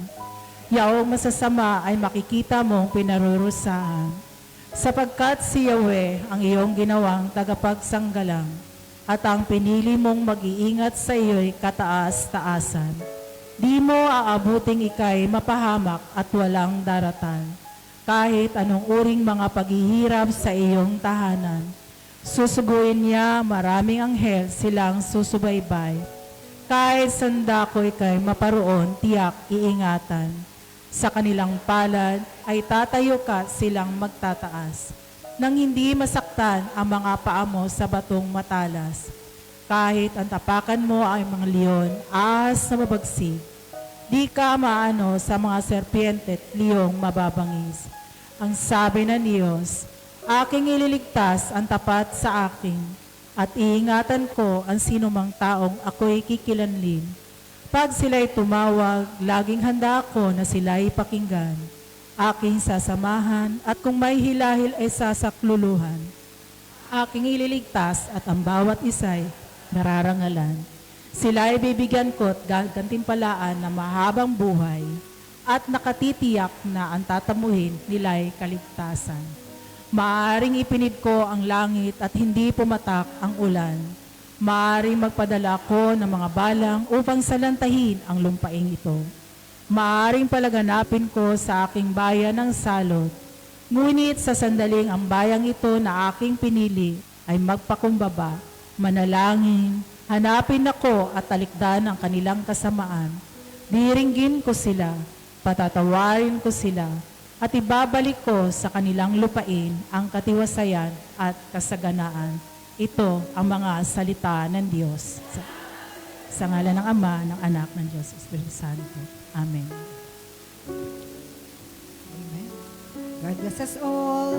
Yaong masasama ay makikita mong pinarurusahan. Sapagkat si Yahweh ang iyong ginawang tagapagsanggalang at ang pinili mong mag-iingat sa iyo'y kataas-taasan. Di mo aabuting ika'y mapahamak at walang daratan. Kahit anong uring mga paghihirap sa iyong tahanan, susuguin niya maraming anghel silang susubaybay. Kahit sandako ika'y maparoon, tiyak iingatan. Sa kanilang palad ay tatayo ka silang magtataas, nang hindi masaktan ang mga paa mo sa batong matalas. Kahit ang tapakan mo ay mga leon, ahas na mabagsik, di ka maano sa mga serpiente at liyong mababangis. Ang sabi ng Diyos, aking ililigtas ang tapat sa akin, at iingatan ko ang sinumang taong ako'y kikilanlin. Pag sila'y tumawag, laging handa ako na sila'y pakinggan. Aking sasamahan at kung may hilahil ay sasakluluhan. Aking ililigtas at ang bawat isa'y nararangalan. Sila'y bibigyan ko't gagantimpalaan na mahabang buhay. at nakatitiyak na ang tatamuhin nila'y kaligtasan. Maaring ipinid ko ang langit at hindi pumatak ang ulan. Maaring magpadala ko ng mga balang upang salantahin ang lumpaing ito. Maaring palaganapin ko sa aking bayan ng salot. Ngunit sa sandaling ang bayang ito na aking pinili ay magpakumbaba, manalangin, hanapin ako at talikdan ang kanilang kasamaan. Diringgin ko sila, patatawarin ko sila, at ibabalik ko sa kanilang lupain ang katiwasayan at kasaganaan. Ito ang mga salita ng Diyos. Sa ngalan ng Ama, ng Anak, ng Diyos, Espiritu Santo. Amen. God bless us all.